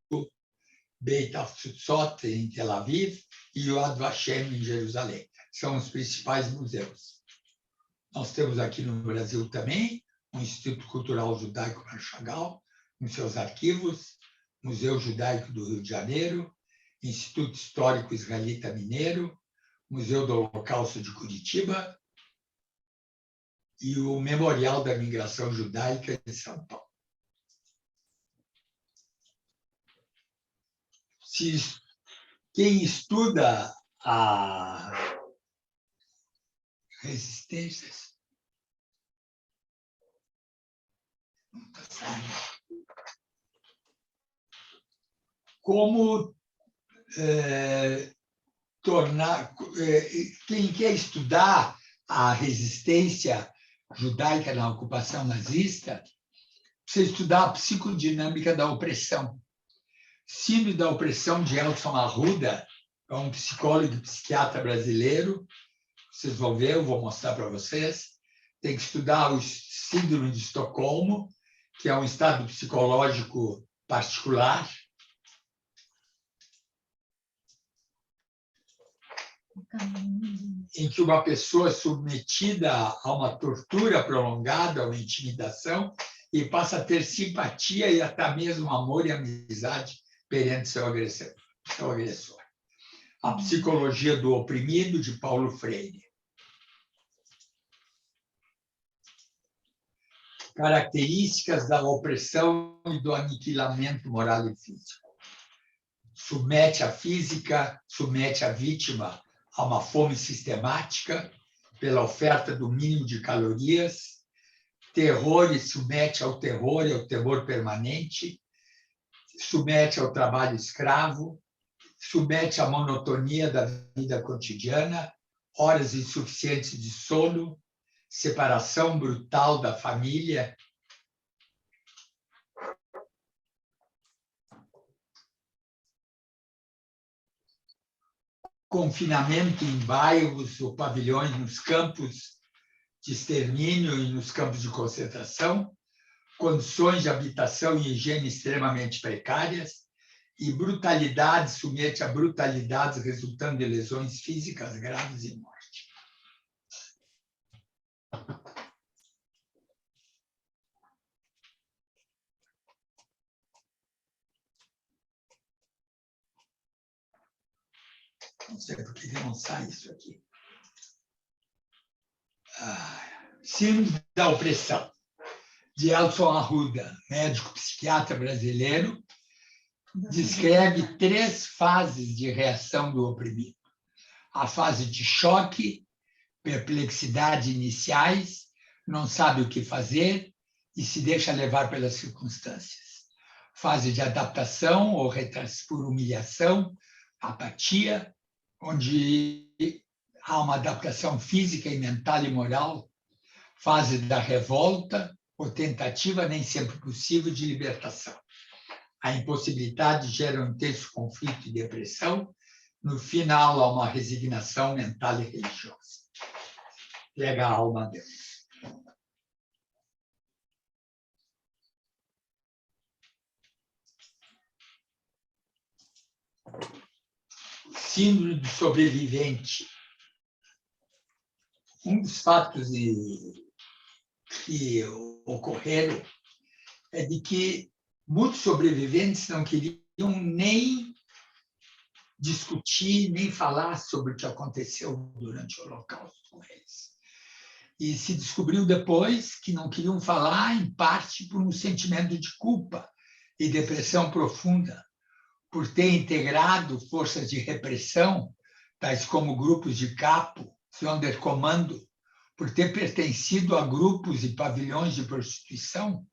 Beit Haftzot, em Tel Aviv, e o Yad Vashem, em Jerusalém. São os principais museus. Nós temos aqui no Brasil também o Instituto Cultural Judaico Marc Chagall, com seus arquivos, Museu Judaico do Rio de Janeiro, Instituto Histórico Israelita Mineiro, Museu do Holocausto de Curitiba e o Memorial da Migração Judaica de São Paulo. Quem estuda a resistências. Como tornar. Quem quer estudar a resistência judaica na ocupação nazista, precisa estudar a psicodinâmica da opressão. Síndrome da opressão de Elson Arruda, é um psicólogo e psiquiatra brasileiro. Vocês vão ver, eu vou mostrar para vocês. Tem que estudar o síndrome de Estocolmo, que é um estado psicológico particular. Em que uma pessoa é submetida a uma tortura prolongada, a uma intimidação, e passa a ter simpatia e até mesmo amor e amizade perante seu agressor. A Psicologia do Oprimido, de Paulo Freire. Características da opressão e do aniquilamento moral e físico. Submete a física, submete a vítima a uma fome sistemática pela oferta do mínimo de calorias, terror e submete ao terror e ao temor permanente, submete ao trabalho escravo, submete à monotonia da vida cotidiana, horas insuficientes de sono, separação brutal da família, confinamento em bairros ou pavilhões nos campos de extermínio e nos campos de concentração, condições de habitação e higiene extremamente precárias, e brutalidade, submete a brutalidades resultando de lesões físicas graves e morte. Não sei por que não sai isso aqui. Síndrome da opressão, de Elson Arruda, médico psiquiatra brasileiro, descreve 3 fases de reação do oprimido. A fase de choque, perplexidade iniciais, não sabe o que fazer e se deixa levar pelas circunstâncias. Fase de adaptação ou retratos por humilhação, apatia, onde há uma adaptação física e mental e moral. Fase da revolta ou tentativa, nem sempre possível, de libertação. A impossibilidade gera um intenso conflito e depressão. No final, há uma resignação mental e religiosa. Pega a alma a Deus. Síndrome do sobrevivente. Um dos fatos que ocorreram é de que muitos sobreviventes não queriam nem discutir, nem falar sobre o que aconteceu durante o Holocausto com eles. E se descobriu depois que não queriam falar, em parte por um sentimento de culpa e depressão profunda, por ter integrado forças de repressão, tais como grupos de capo, Sonderkommando, por ter pertencido a grupos e pavilhões de prostituição,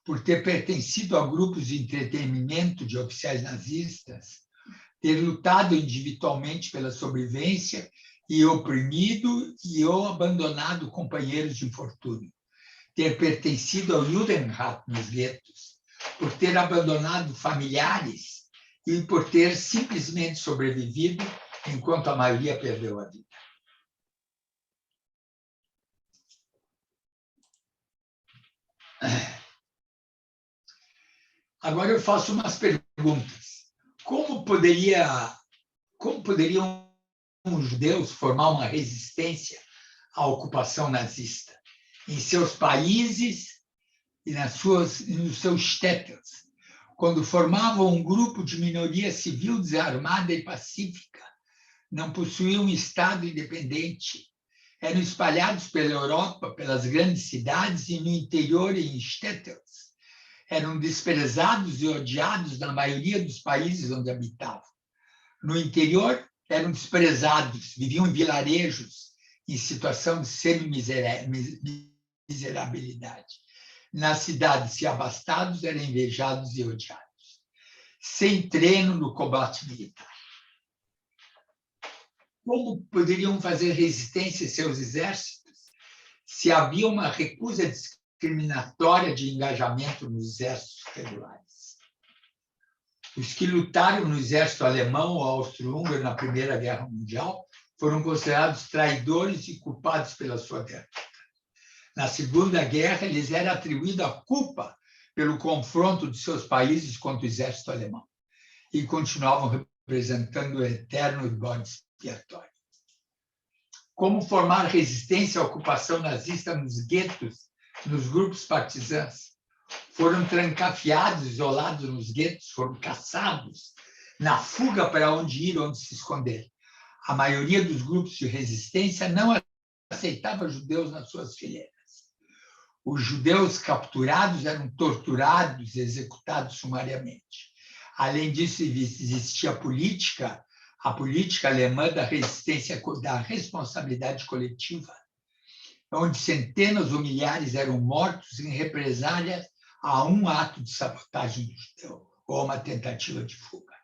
por ter pertencido a grupos de entretenimento de oficiais nazistas, ter lutado individualmente pela sobrevivência e oprimido ou abandonado companheiros de infortúnio, ter pertencido ao Judenrat nos guetos, por ter abandonado familiares e por ter simplesmente sobrevivido enquanto a maioria perdeu a vida. Agora eu faço umas perguntas. Como poderiam os judeus formar uma resistência à ocupação nazista em seus países e nos seus shtetls, quando formavam um grupo de minoria civil desarmada e pacífica, não possuíam um Estado independente, eram espalhados pela Europa, pelas grandes cidades e no interior e em shtetls, eram desprezados e odiados na maioria dos países onde habitavam. No interior, eram desprezados, viviam em vilarejos, em situação de semi-miserabilidade. Nas cidades, se abastados, eram invejados e odiados. Sem treino no combate militar. Como poderiam fazer resistência a seus exércitos se havia uma recusa discriminatória de engajamento nos exércitos regulares? Os que lutaram no exército alemão ou austro-húngaro na Primeira Guerra Mundial foram considerados traidores e culpados pela sua derrota. Na Segunda Guerra, lhes era atribuída a culpa pelo confronto de seus países contra o exército alemão e continuavam representando o eterno bode expiatório. Como formar resistência à ocupação nazista nos guetos, nos grupos partisãs? Foram trancafiados, isolados nos guetos, foram caçados, na fuga para onde ir, onde se esconder. A maioria dos grupos de resistência não aceitava judeus nas suas fileiras. Os judeus capturados eram torturados e executados sumariamente. Além disso, existia a política alemã da resistência, da responsabilidade coletiva, onde centenas ou milhares eram mortos em represália a um ato de sabotagem do judeu ou a uma tentativa de fuga.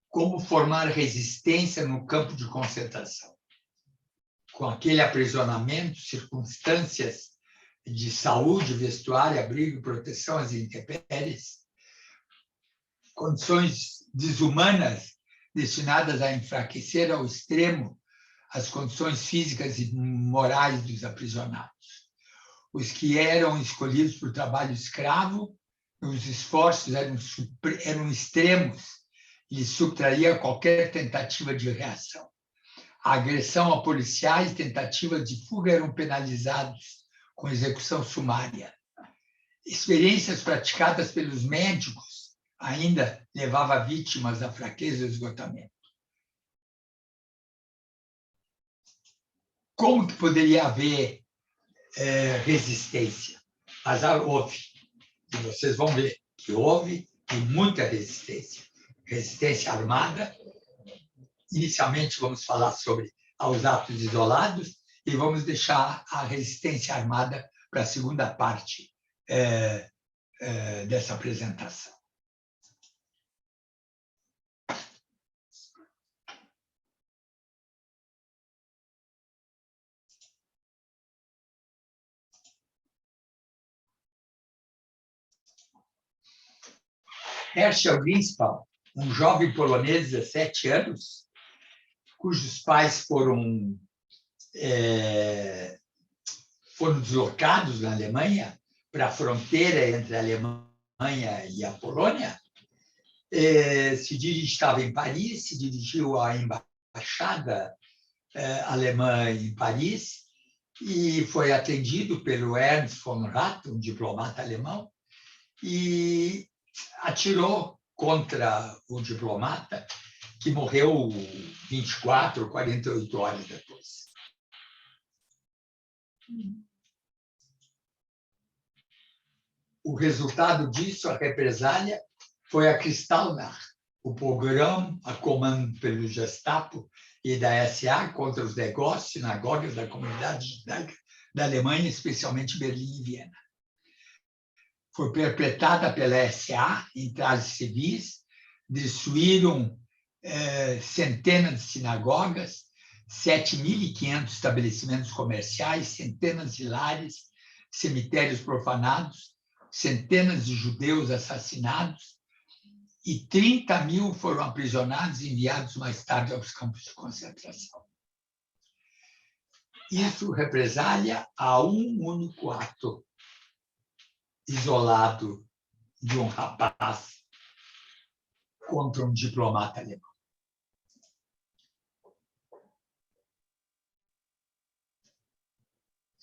Como formar resistência no campo de concentração? Com aquele aprisionamento, circunstâncias de saúde, vestuário, abrigo, proteção às intempéries, condições desumanas destinadas a enfraquecer ao extremo as condições físicas e morais dos aprisionados. Os que eram escolhidos para o trabalho escravo, os esforços eram extremos e subtraía qualquer tentativa de reação. A agressão a policiais, tentativas de fuga eram penalizados com execução sumária. Experiências praticadas pelos médicos ainda levavam vítimas à fraqueza e esgotamento. Como que poderia haver resistência? Mas houve. E vocês vão ver que houve e muita resistência. Resistência armada. Inicialmente, vamos falar sobre os atos isolados e vamos deixar a resistência armada para a segunda parte dessa apresentação. Herschel Greenspan, um jovem polonês de 17 anos, cujos pais foram deslocados na Alemanha para a fronteira entre a Alemanha e a Polônia, estava em Paris, se dirigiu à embaixada alemã em Paris e foi atendido pelo Ernst von Rath, um diplomata alemão, e atirou contra o diplomata, que morreu 24 ou 48 horas depois. O resultado disso, a represália, foi a Kristallnacht, o pogrom a comando pelo Gestapo e da SA contra os negócios, sinagogas da comunidade judaica da Alemanha, especialmente Berlim e Viena. Foi perpetrada pela SA em trajes civis, destruíram centenas de sinagogas, 7.500 estabelecimentos comerciais, centenas de lares, cemitérios profanados, centenas de judeus assassinados e 30.000 foram aprisionados e enviados mais tarde aos campos de concentração. Isso represália a um único ato isolado de um rapaz contra um diplomata alemão.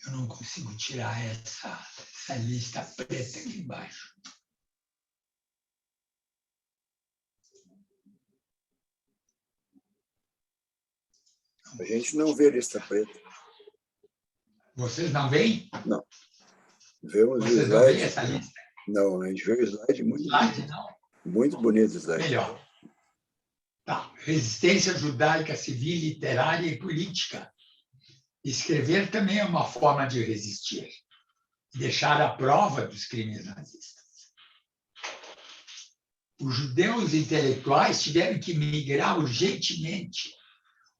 Eu não consigo tirar essa lista preta aqui embaixo. A gente não vê lista preta. Vocês não veem? Não. Vemos Vocês o não slide. veem essa lista? Não, a gente vê o slide muito Slide, não? Muito bonito o slide. Melhor. Tá. Resistência judaica civil, literária e política. Escrever também é uma forma de resistir, deixar a prova dos crimes nazistas. Os judeus intelectuais tiveram que migrar urgentemente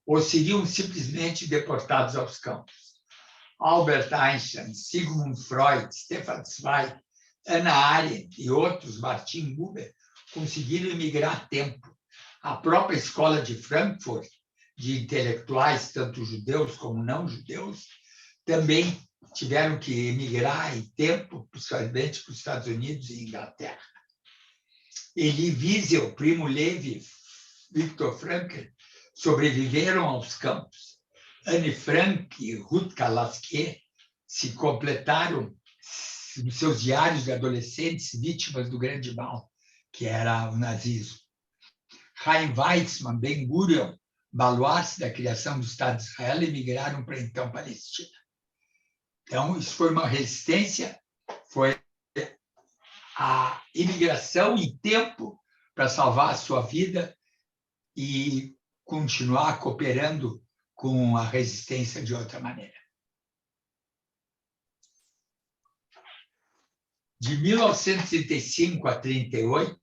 ou seriam simplesmente deportados aos campos. Albert Einstein, Sigmund Freud, Stefan Zweig, Hannah Arendt e outros, Martin Buber, conseguiram emigrar a tempo. A própria escola de Frankfurt, de intelectuais, tanto judeus como não judeus, também tiveram que emigrar em tempo, principalmente para os Estados Unidos e Inglaterra. Elie Wiesel, Primo Levi, Viktor Frankl sobreviveram aos campos. Anne Frank e Ruth Kalasky se completaram nos seus diários de adolescentes vítimas do grande mal, que era o nazismo. Chaim Weizmann, Ben-Gurion, baluarte da criação do Estado de Israel, emigraram para então Palestina. Então, isso foi uma resistência, foi a imigração em tempo para salvar a sua vida e continuar cooperando com a resistência de outra maneira. De 1935 a 1938,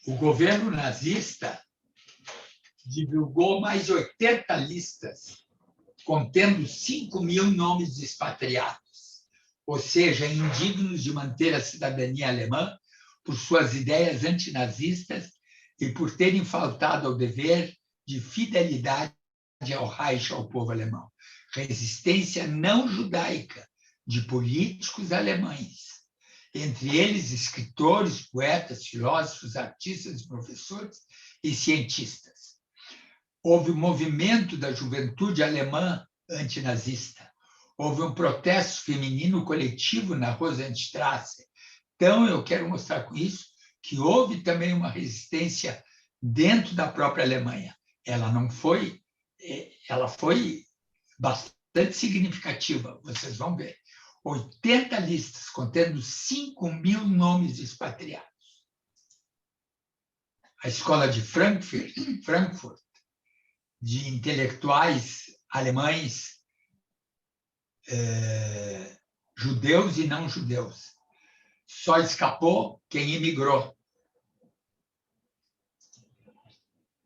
o governo nazista divulgou mais de 80 listas contendo 5.000 nomes de expatriados, ou seja, indignos de manter a cidadania alemã por suas ideias antinazistas e por terem faltado ao dever de fidelidade ao Reich, ao povo alemão. Resistência não judaica de políticos alemães, entre eles escritores, poetas, filósofos, artistas, professores e cientistas. Houve um movimento da juventude alemã antinazista. Houve um protesto feminino coletivo na Rosenstrasse. Então, eu quero mostrar com isso que houve também uma resistência dentro da própria Alemanha. Ela foi bastante significativa, vocês vão ver. 80 listas contendo 5.000 nomes de expatriados. a escola de Frankfurt, de intelectuais alemães, judeus e não judeus. Só escapou quem emigrou.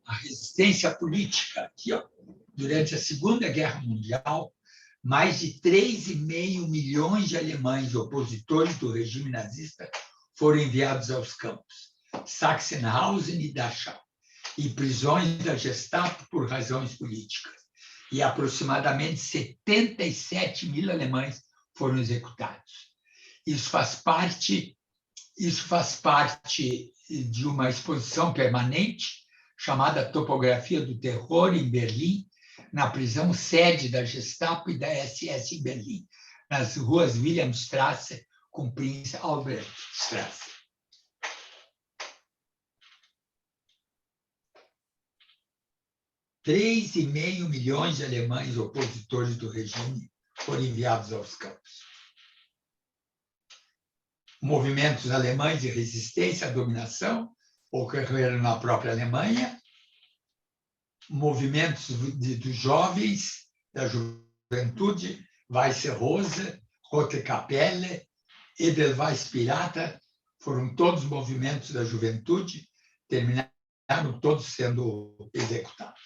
A resistência política, aqui, ó, durante a Segunda Guerra Mundial, mais de 3,5 milhões de alemães opositores do regime nazista foram enviados aos campos, Sachsenhausen e Dachau, e prisões da Gestapo por razões políticas. E aproximadamente 77 mil alemães foram executados. Isso faz parte de uma exposição permanente chamada Topografia do Terror, em Berlim, na prisão sede da Gestapo e da SS em Berlim, nas ruas Wilhelmstrasse com Prinz Albertstrasse. Três e meio milhões de alemães opositores do regime foram enviados aos campos. Movimentos alemães de resistência à dominação ocorreram na própria Alemanha, movimentos dos jovens, da juventude, Weiße Rose, Rote Kapelle, Edelweiss Pirata, foram todos movimentos da juventude, terminaram todos sendo executados.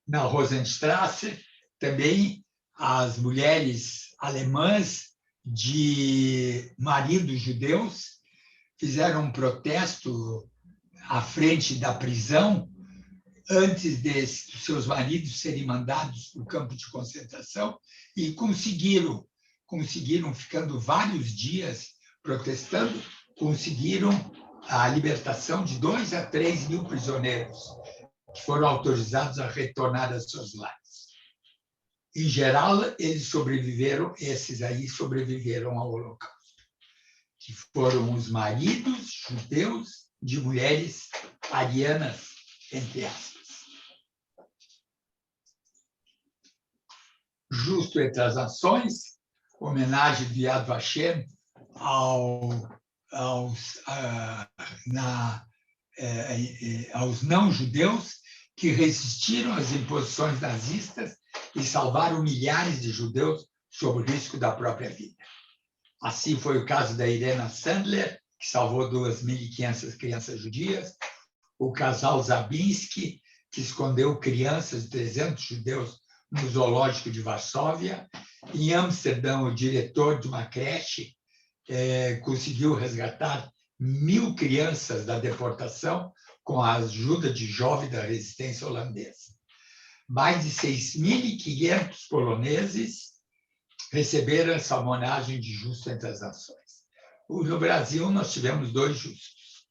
Na Rosenstrasse, também as mulheres alemãs de maridos judeus fizeram um protesto à frente da prisão antes de seus maridos serem mandados para o campo de concentração e conseguiram, ficando vários dias protestando, conseguiram a libertação de 2 a 3 mil prisioneiros que foram autorizados a retornar às suas lares. Em geral, eles sobreviveram, esses aí sobreviveram ao Holocausto, que foram os maridos judeus de mulheres arianas, entre aspas. Justo entre as nações, homenagem de Yad Vashem aos não-judeus que resistiram às imposições nazistas e salvaram milhares de judeus sob o risco da própria vida. Assim foi o caso da Irena Sandler, que salvou 2.500 crianças judias, o casal Zabinski, que escondeu crianças de 300 judeus no zoológico de Varsóvia. Em Amsterdã, o diretor de uma creche conseguiu resgatar 1.000 crianças da deportação com a ajuda de jovens da resistência holandesa. Mais de 6.500 poloneses receberam essa homenagem de justo entre as nações. No Brasil, nós tivemos 2 justos.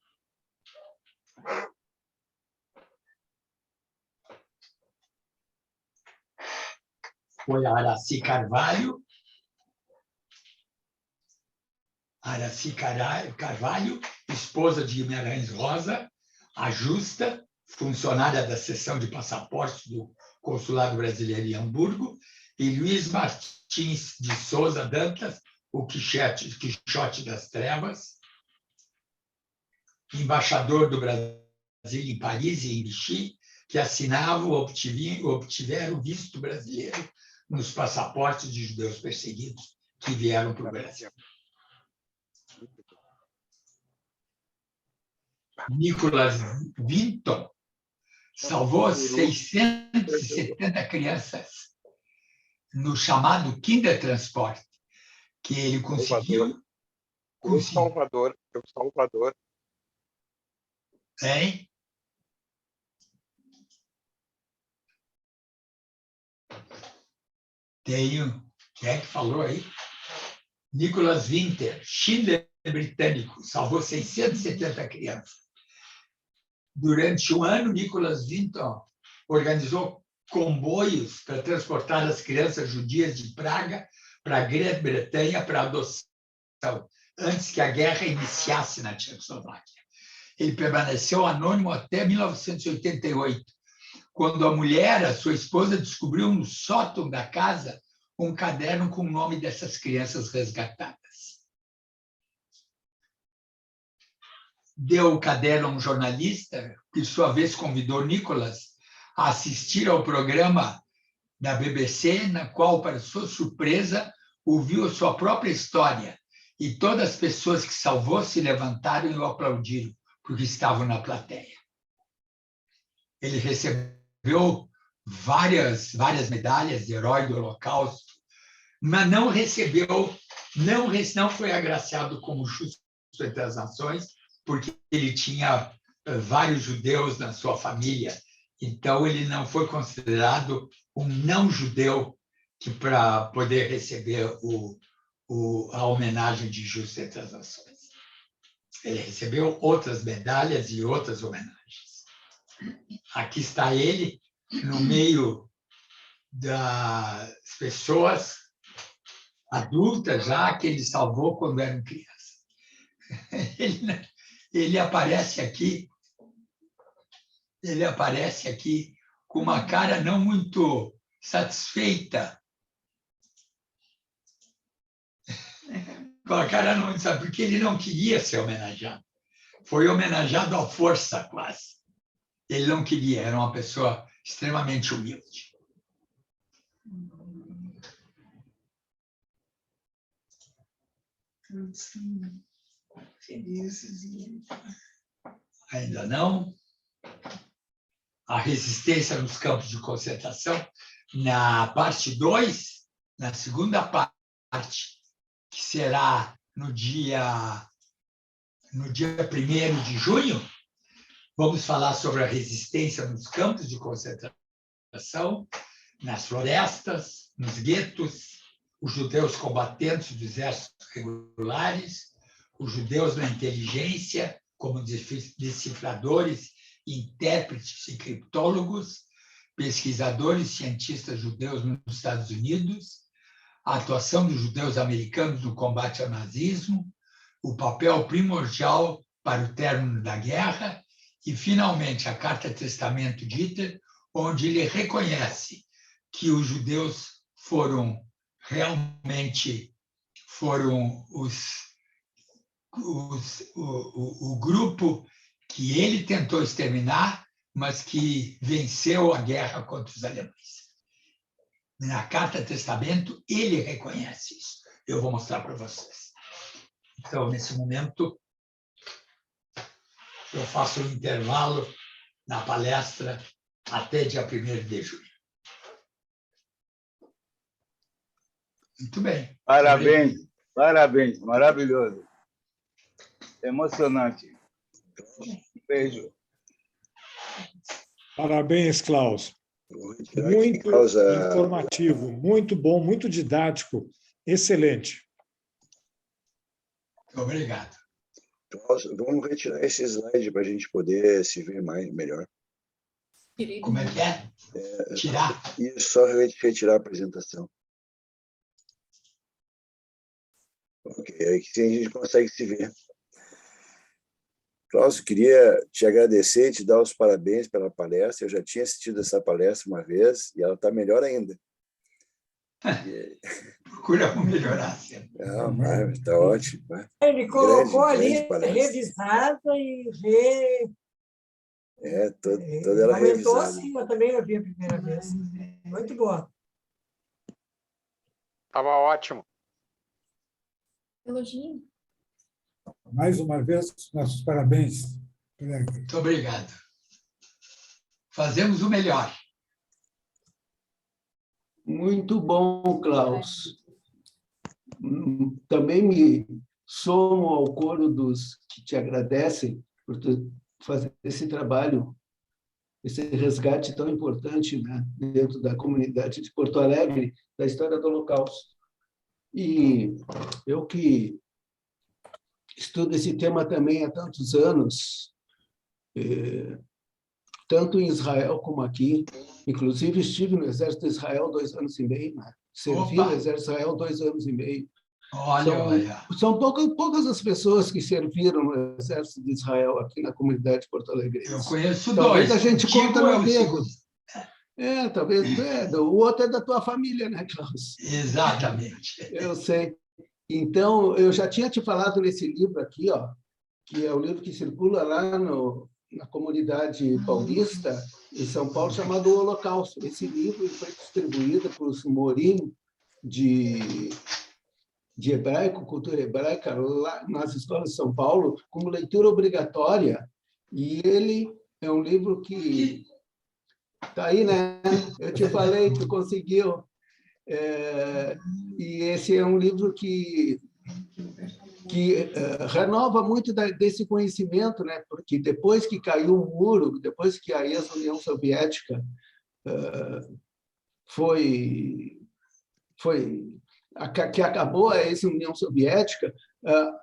Foi a Aracy Carvalho, esposa de Guimarães Rosa, a Justa, funcionária da seção de passaportes do Consulado Brasileiro em Hamburgo, e Luiz Martins de Souza Dantas, o Quixote das Trevas, embaixador do Brasil em Paris e em Vichy, que assinavam ou obtiveram visto brasileiro nos passaportes de judeus perseguidos que vieram para o Brasil. Nicholas Vinton salvou 670 crianças no chamado Kindertransport, que ele conseguiu. O Salvador. Hein? Tenho. Quem é que falou aí? Nicholas Winter, Schindler britânico, salvou 670 crianças. Durante um ano, Nicholas Winter organizou comboios para transportar as crianças judias de Praga para a Grã-Bretanha para adoção, antes que a guerra iniciasse na Tchecoslováquia. Ele permaneceu anônimo até 1988, quando a mulher, a sua esposa, descobriu no sótão da casa um caderno com o nome dessas crianças resgatadas. deu o caderno a um jornalista, que, por sua vez, convidou Nicholas a assistir ao programa da BBC, na qual, para sua surpresa, ouviu a sua própria história. E todas as pessoas que salvou se levantaram e o aplaudiram, porque estavam na plateia. Ele recebeu várias medalhas de herói do Holocausto, mas não foi agraciado como justo entre as nações, porque ele tinha vários judeus na sua família. Então, ele não foi considerado um não-judeu para poder receber a homenagem de justo entre as nações. Ele recebeu outras medalhas e outras homenagens. Aqui está ele, no meio das pessoas adultas já que ele salvou quando eram crianças. Ele aparece aqui com uma cara não muito satisfeita. Com a cara não muito satisfeita, porque ele não queria ser homenageado. Foi homenageado à força, quase. Ele não queria, era uma pessoa extremamente humilde. Ainda não. A resistência nos campos de concentração. Na parte 2, na segunda parte, que será no dia 1º de junho, vamos falar sobre a resistência nos campos de concentração, nas florestas, nos guetos, os judeus combatentes dos exércitos regulares, os judeus na inteligência, como decifradores, intérpretes e criptólogos, pesquisadores e cientistas judeus nos Estados Unidos, a atuação dos judeus americanos no combate ao nazismo, o papel primordial para o término da guerra e, finalmente, a Carta Testamento de Hitler, onde ele reconhece que os judeus realmente foram o grupo que ele tentou exterminar, mas que venceu a guerra contra os alemães. Na Carta Testamento, ele reconhece isso. Eu vou mostrar para vocês. Então, nesse momento, eu faço um intervalo na palestra até dia 1º de junho. Muito bem. Parabéns, parabéns, maravilhoso. Emocionante. Beijo. Parabéns, Klaus. Muito informativo, muito bom, muito didático. Excelente. Obrigado. Vamos retirar esse slide para a gente poder se ver melhor. Como é que é? Tirar? E só retirar a apresentação. Ok, aí sim a gente consegue se ver. Klaus, eu queria te agradecer e te dar os parabéns pela palestra. Eu já tinha assistido essa palestra uma vez e ela está melhor ainda. Procura melhorar sempre. Não, está ótimo. Ele colocou ali, revisada e toda ela aumentou revisada. assim, eu também ouvi a primeira vez. Muito boa. Estava ótimo. Elogio. Mais uma vez, nossos parabéns. Muito obrigado. Fazemos o melhor. Muito bom, Klaus. Também me somo ao coro dos que te agradecem por fazer esse trabalho, esse resgate tão importante, né, dentro da comunidade de Porto Alegre, da história do Holocausto. E eu que estudo esse tema também há tantos anos, tanto em Israel como aqui. Inclusive, estive no Exército de Israel 2 anos e meio, né? Servi no Exército de Israel 2 anos e meio. São poucas as pessoas que serviram no Exército de Israel aqui na comunidade porto-alegrense. Eu conheço talvez dois. A gente conta no dedo. segundo. Talvez. O outro é da tua família, né, Klaus? Exatamente. Eu sei. Então, eu já tinha te falado nesse livro aqui, ó, que é o livro que circula lá na comunidade paulista, em São Paulo, chamado O Holocausto. Esse livro foi distribuído por os Morim de hebraico, cultura hebraica, lá nas escolas de São Paulo, como leitura obrigatória. E ele é um livro que está aí, né? Eu te falei, tu conseguiu. E esse é um livro que renova muito desse conhecimento, né? Porque depois que caiu o muro, depois que a ex-União Soviética que acabou a ex-União Soviética,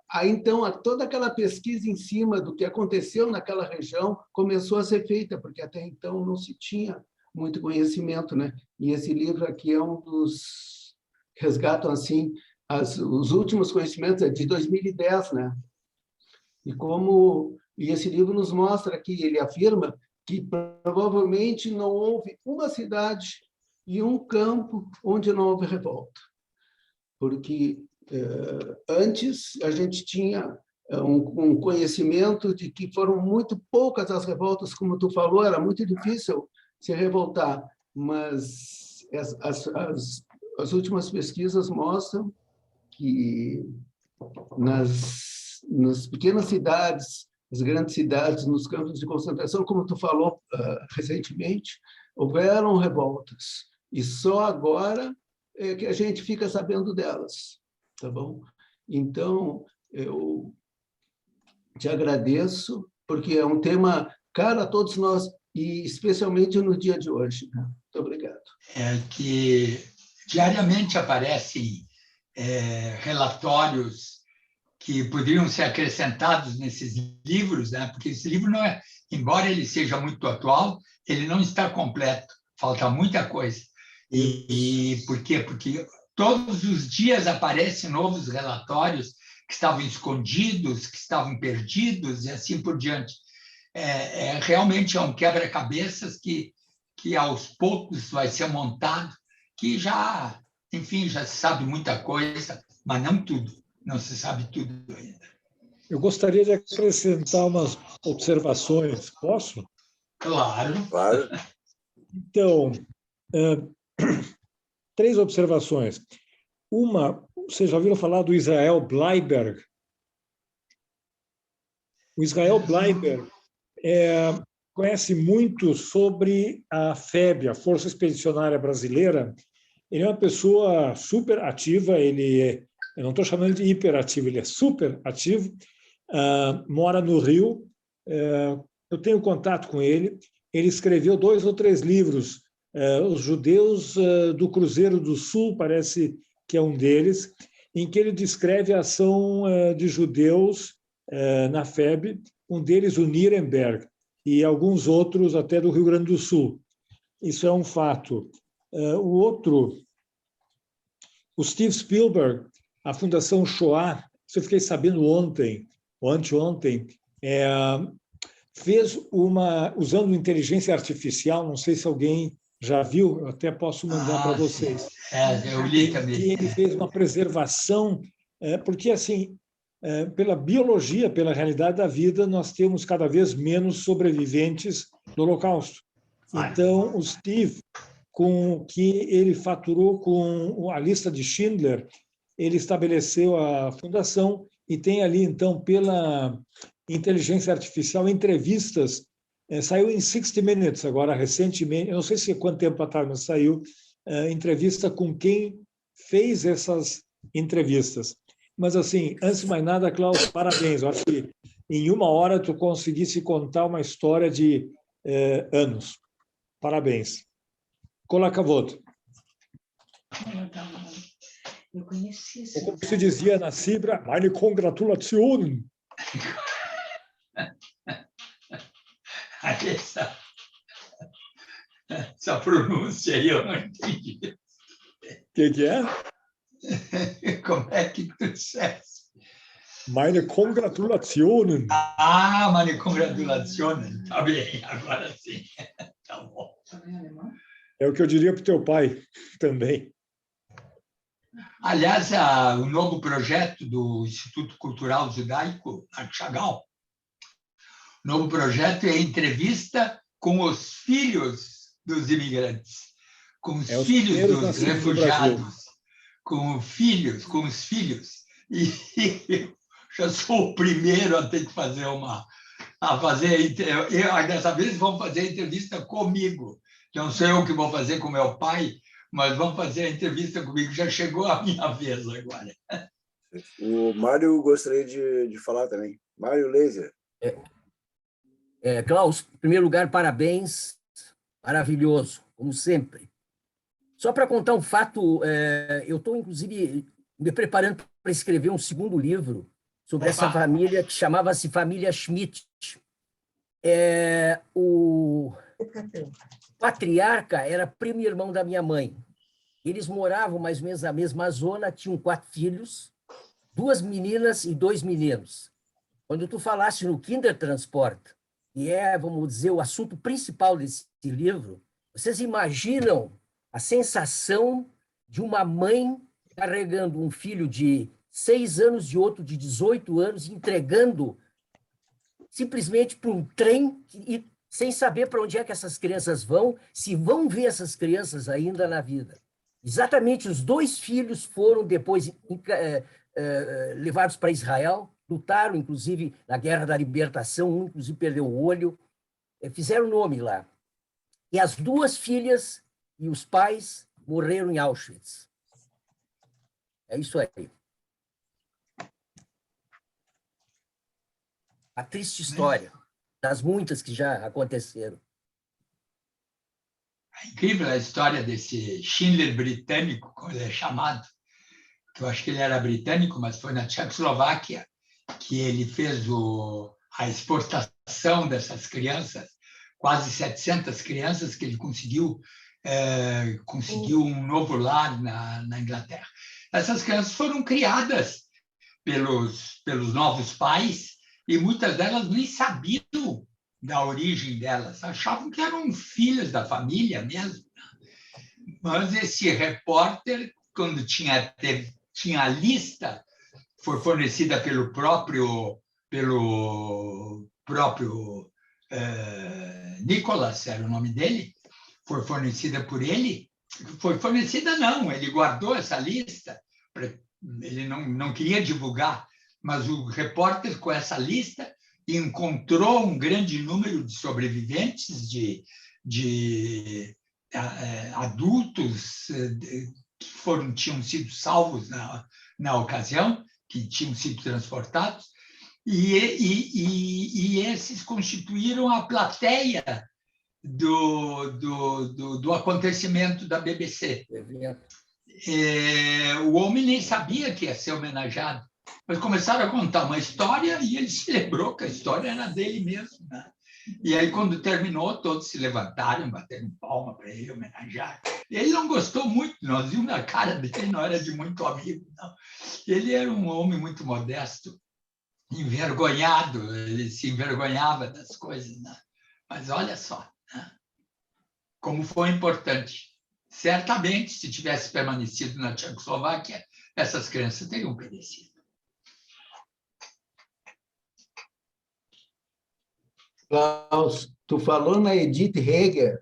aí então toda aquela pesquisa em cima do que aconteceu naquela região começou a ser feita, porque até então não se tinha muito conhecimento, né? E esse livro aqui é um dos resgatam assim os últimos conhecimentos, é de 2010, né? E esse livro nos mostra que ele afirma que provavelmente não houve uma cidade e um campo onde não houve revolta, porque antes a gente tinha um conhecimento de que foram muito poucas as revoltas, como tu falou, era muito difícil se revoltar, mas as últimas pesquisas mostram que nas pequenas cidades, nas grandes cidades, nos campos de concentração, como tu falou recentemente, houveram revoltas, e só agora é que a gente fica sabendo delas, tá bom? Então, eu te agradeço, porque é um tema caro a todos nós, e especialmente no dia de hoje, né? Muito obrigado. É que diariamente aparecem relatórios que poderiam ser acrescentados nesses livros, né? Porque esse livro não é, embora ele seja muito atual, ele não está completo, falta muita coisa. E por quê? Porque todos os dias aparecem novos relatórios que estavam escondidos, que estavam perdidos e assim por diante. Realmente é um quebra-cabeças que aos poucos vai ser montado, que já, enfim, já se sabe muita coisa, mas não tudo, não se sabe tudo ainda. Eu gostaria de acrescentar umas observações, posso? Claro. Claro. Então, 3 observações. Uma, vocês já ouviram falar do Israel Bleiberg? O Israel Bleiberg conhece muito sobre a FEB, a Força Expedicionária Brasileira. Ele é uma pessoa super ativa, eu não estou chamando de hiperativo, ele é super ativo, mora no Rio, eu tenho contato com ele, ele escreveu 2 ou 3 livros, Os Judeus do Cruzeiro do Sul, parece que é um deles, em que ele descreve a ação de judeus na FEB, um deles o Nuremberg, e alguns outros até do Rio Grande do Sul. Isso é um fato. O outro, o Steve Spielberg, a Fundação Shoah, isso eu fiquei sabendo ontem, ou anteontem, fez usando inteligência artificial, não sei se alguém já viu, eu até posso mandar para vocês. Eu li também. Ele fez uma preservação, porque, assim, pela biologia, pela realidade da vida, nós temos cada vez menos sobreviventes do Holocausto. Então, o Steve, com que ele faturou com a lista de Schindler, ele estabeleceu a fundação e tem ali, então, pela inteligência artificial, entrevistas. Saiu em 60 Minutes agora, recentemente, eu não sei se quanto tempo atrás, mas saiu entrevista com quem fez essas entrevistas. Mas, assim, antes de mais nada, Klaus, parabéns. Eu acho que em 1 hora tu conseguisse contar uma história de anos. Parabéns. Kolakavod. Eu conheci isso. Ou como se dizia na Cibra, meine Congratulationen. Essa pronúncia aí eu não entendi. O que é? Como é que tu disseste? Meine Congratulationen. Meine Congratulationen. Tá bem, agora sim. Tá bom. É o que eu diria para o teu pai também. Aliás, o novo projeto do Instituto Cultural Judaico, Arte Chagall, O novo projeto é entrevista com os filhos dos imigrantes, com os filhos dos refugiados, com os filhos. E eu já sou o primeiro a ter que fazer dessa vez vão fazer a entrevista comigo. Não sou eu que vou fazer com meu pai, mas vão fazer a entrevista comigo. Já chegou a minha vez agora. O Mário gostaria de falar também. Mário Laser. Klaus, em primeiro lugar, parabéns. Maravilhoso, como sempre. Só para contar um fato, eu estou, inclusive, me preparando para escrever um segundo livro sobre essa família que chamava-se Família Schmidt. O patriarca era primo irmão da minha mãe. Eles moravam mais ou menos na mesma zona, tinham 4 filhos, 2 meninas e 2 meninos. Quando tu falaste no Kindertransport, que vamos dizer, o assunto principal desse livro, vocês imaginam a sensação de uma mãe carregando um filho de 6 anos e outro de 18 anos, entregando simplesmente para um trem e sem saber para onde é que essas crianças vão, se vão ver essas crianças ainda na vida. Exatamente, os 2 filhos foram depois levados para Israel, lutaram, inclusive, na Guerra da Libertação, um, inclusive, perdeu o olho, fizeram nome lá. E as 2 filhas e os pais morreram em Auschwitz. É isso aí. A triste história, das muitas que já aconteceram. É incrível a história desse Schindler britânico, como ele é chamado, que eu acho que ele era britânico, mas foi na Tchecoslováquia que ele fez a exportação dessas crianças, quase 700 crianças que ele conseguiu um novo lar na Inglaterra. Essas crianças foram criadas pelos novos pais e muitas delas nem sabiam da origem delas, achavam que eram filhas da família mesmo. Mas esse repórter, quando tinha a lista, foi fornecida pelo próprio Nicholas, era o nome dele, foi fornecida por ele. Foi fornecida, não, ele guardou essa lista, ele não queria divulgar, mas o repórter, com essa lista, encontrou um grande número de sobreviventes, de adultos que tinham sido salvos na ocasião, que tinham sido transportados, e esses constituíram a plateia do acontecimento da BBC. O homem nem sabia que ia ser homenageado, mas começaram a contar uma história e ele se lembrou que a história era dele mesmo, né? E aí, quando terminou, todos se levantaram, bateram palma para ele homenagear. Ele não gostou muito, nós vimos na cara dele, não era de muito amigo, não. Ele era um homem muito modesto, envergonhado, ele se envergonhava das coisas, né? Mas olha só, né? Como foi importante. Certamente, se tivesse permanecido na Tchecoslováquia, essas crianças teriam perecido. Klaus, tu falou na Edith Heger,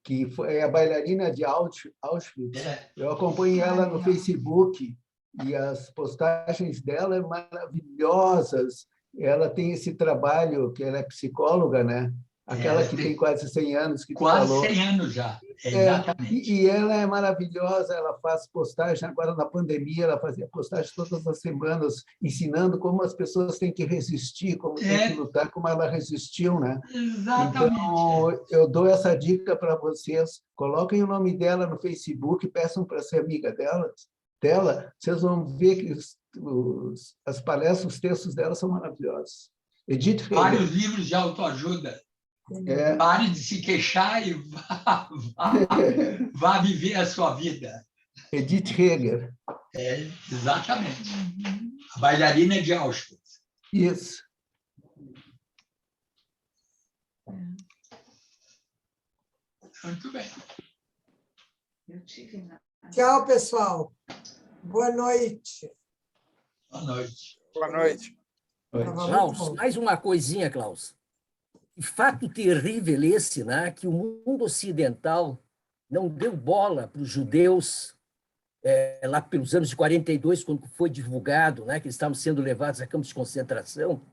que é a bailarina de Auschwitz. Eu acompanho ela no Facebook e as postagens dela são maravilhosas. Ela tem esse trabalho, que ela é psicóloga, né? Aquela que tem quase 100 anos que tu falou. Quase 100 anos já, exatamente. E ela é maravilhosa, ela faz postagem, agora na pandemia, ela fazia postagem todas as semanas, ensinando como as pessoas têm que resistir, como têm que lutar, como ela resistiu, né? Exatamente. Então, eu dou essa dica para vocês, coloquem o nome dela no Facebook, peçam para ser amiga dela, vocês vão ver que as palestras, os textos dela são maravilhosos. Edith Heger. Vários livros de autoajuda. Pare de se queixar e vá viver a sua vida. Edith Heger. Exatamente. A bailarina de Auschwitz. Isso. Muito bem. Tchau, pessoal. Boa noite. Boa noite. Boa noite. Klaus, mais uma coisinha, Klaus. E fato terrível esse, né, que o mundo ocidental não deu bola para os judeus lá pelos anos de 42, quando foi divulgado, né, que eles estavam sendo levados a campos de concentração.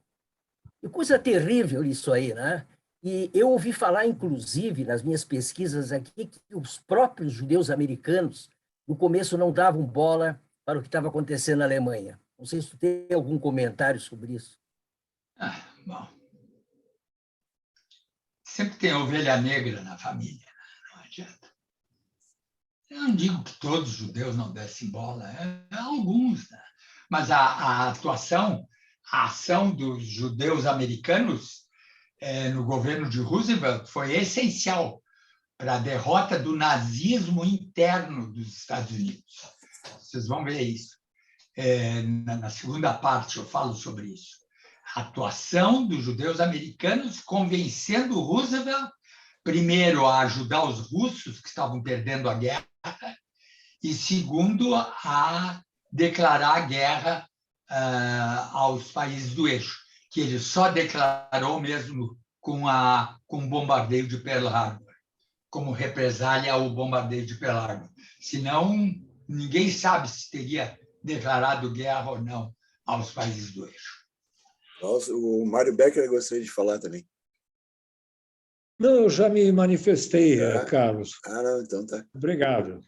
E coisa terrível isso aí, né? E eu ouvi falar, inclusive, nas minhas pesquisas aqui, que os próprios judeus americanos, no começo, não davam bola para o que estava acontecendo na Alemanha. Não sei se tu tem algum comentário sobre isso. Bom. Sempre tem ovelha negra na família, não adianta. Eu não digo que todos os judeus não dessem bola, alguns, né? Mas a atuação, a ação dos judeus americanos no governo de Roosevelt foi essencial para a derrota do nazismo interno dos Estados Unidos. Vocês vão ver isso. Na segunda parte eu falo sobre isso. A atuação dos judeus americanos convencendo Roosevelt, primeiro, a ajudar os russos que estavam perdendo a guerra, e segundo, a declarar a guerra aos países do eixo, que ele só declarou mesmo com o bombardeio de Pearl Harbor, como represália ao bombardeio de Pearl Harbor. Senão, ninguém sabe se teria declarado guerra ou não aos países do eixo. Nossa, o Mário Becker gostaria de falar também. Não, eu já me manifestei, Carlos. Não, então tá. Obrigado.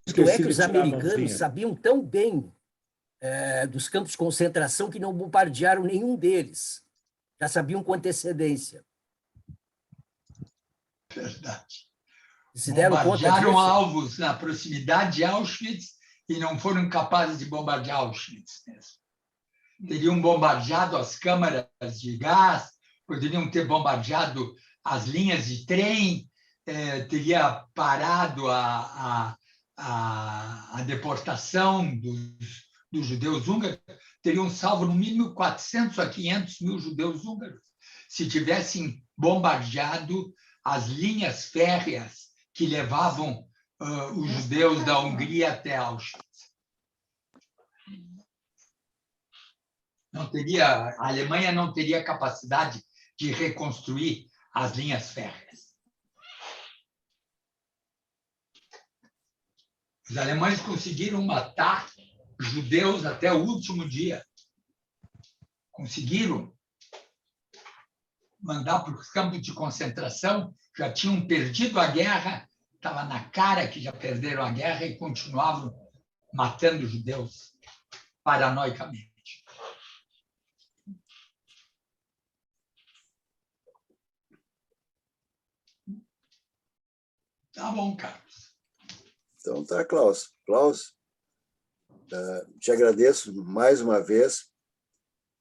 Tanto é que os americanos sabiam tão bem dos campos de concentração que não bombardearam nenhum deles. Já sabiam com antecedência. Verdade. Se deram bombardearam alvos na proximidade de Auschwitz e não foram capazes de bombardear Auschwitz mesmo. Teriam bombardeado as câmaras de gás, poderiam ter bombardeado as linhas de trem, teria parado a deportação dos judeus húngaros, teriam salvo no mínimo 400 a 500 mil judeus húngaros, se tivessem bombardeado as linhas férreas que levavam os judeus da Hungria até Auschwitz. A Alemanha não teria capacidade de reconstruir as linhas férreas. Os alemães conseguiram matar judeus até o último dia. Conseguiram mandar para os campos de concentração, já tinham perdido a guerra, estava na cara que já perderam a guerra e continuavam matando judeus paranoicamente. Tá bom, Carlos. Então tá, Klaus. Klaus, te agradeço mais uma vez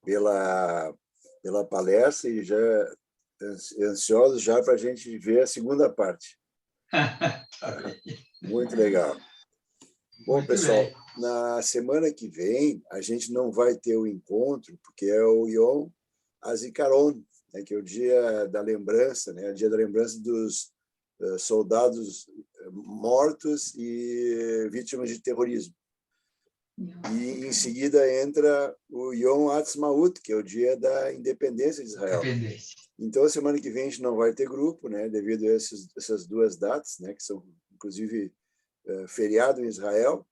pela palestra e já ansioso já para a gente ver a segunda parte. Tá bem. Muito legal. Bom, Muito pessoal, bem. na semana que vem a gente não vai ter o encontro, porque é o Yom HaZikaron, né, que é o dia da lembrança, né, o dia da lembrança dos soldados mortos e vítimas de terrorismo. E, em seguida, entra o Yom Ha'atzmaut, que é o dia da independência de Israel. Então, a semana que vem a gente não vai ter grupo, né, devido a essas duas datas, né, que são, inclusive, feriado em Israel.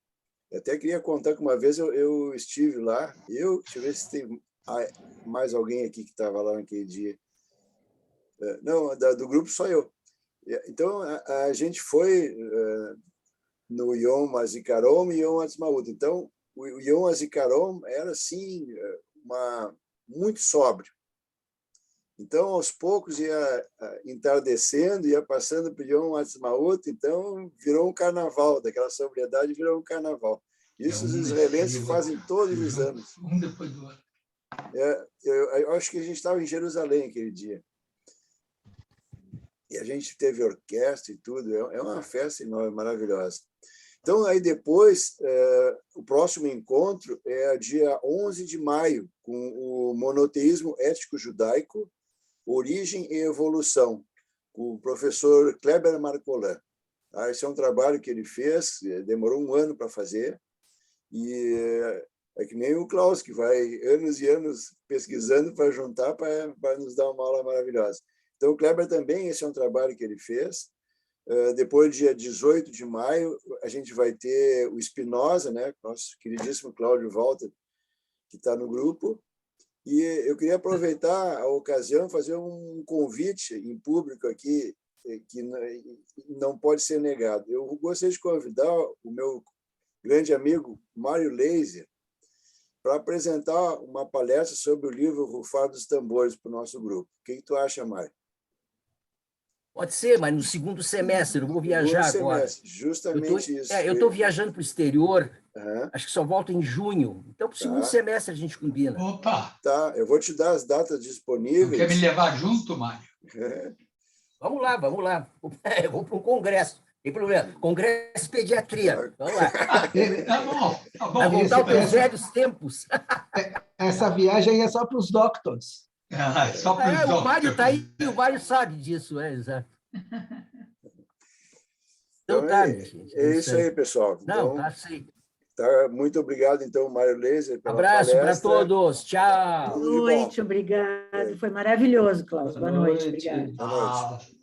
Eu até queria contar que uma vez eu estive lá, deixa eu ver se tem mais alguém aqui que estava lá naquele dia. Não, do grupo só eu. Então, a gente foi no Yom HaZikaron e Yom Ha'atzmaut. Então, o Yom HaZikaron era, assim, muito sóbrio. Então, aos poucos, ia entardecendo, ia passando para o Yom Ha'atzmaut, então virou um carnaval, daquela sobriedade virou um carnaval. Isso os israelenses fazem todos os anos. Um depois do outro. Eu acho que a gente estava em Jerusalém aquele dia. E a gente teve orquestra e tudo, é uma festa enorme, maravilhosa. Então, aí depois, o próximo encontro é dia 11 de maio, com o Monoteísmo Ético Judaico, Origem e Evolução, com o professor Kleber Marcolan. Esse é um trabalho que ele fez, demorou um ano para fazer, e É que nem o Klaus, que vai anos e anos pesquisando para juntar para nos dar uma aula maravilhosa. Então, o Kleber também, esse é um trabalho que ele fez. Depois, dia 18 de maio, a gente vai ter o Espinosa, né? Nosso queridíssimo Cláudio Walter, que está no grupo. E eu queria aproveitar a ocasião e fazer um convite em público aqui, que não pode ser negado. Eu gostaria de convidar o meu grande amigo Mário Laser para apresentar uma palestra sobre o livro Rufar dos Tambores para o nosso grupo. O que tu acha, Mário? Pode ser, mas no segundo semestre, eu vou viajar agora. Justamente isso. Eu estou viajando para o exterior, acho que só volto em junho. Então, para o segundo semestre a gente combina. Opa! Tá, eu vou te dar as datas disponíveis. Quer me levar junto, Mário? Vamos lá, vamos lá. Eu vou para um congresso. Tem problema. Congresso de Pediatria. Vamos lá. Tá bom. Vai voltar para os velhos tempos. Essa viagem é só para os doctors. Só para os doctors. O Mário está aí, o Mário sabe disso, exato. Então tá, minha gente. É isso aí, pessoal. Não, tá aceito. Tá, muito obrigado, então, Mário Laser, pela abraço para palestra. todos. Tchau. Boa noite, obrigado. Foi maravilhoso, Klaus. Boa noite, obrigado. Boa noite.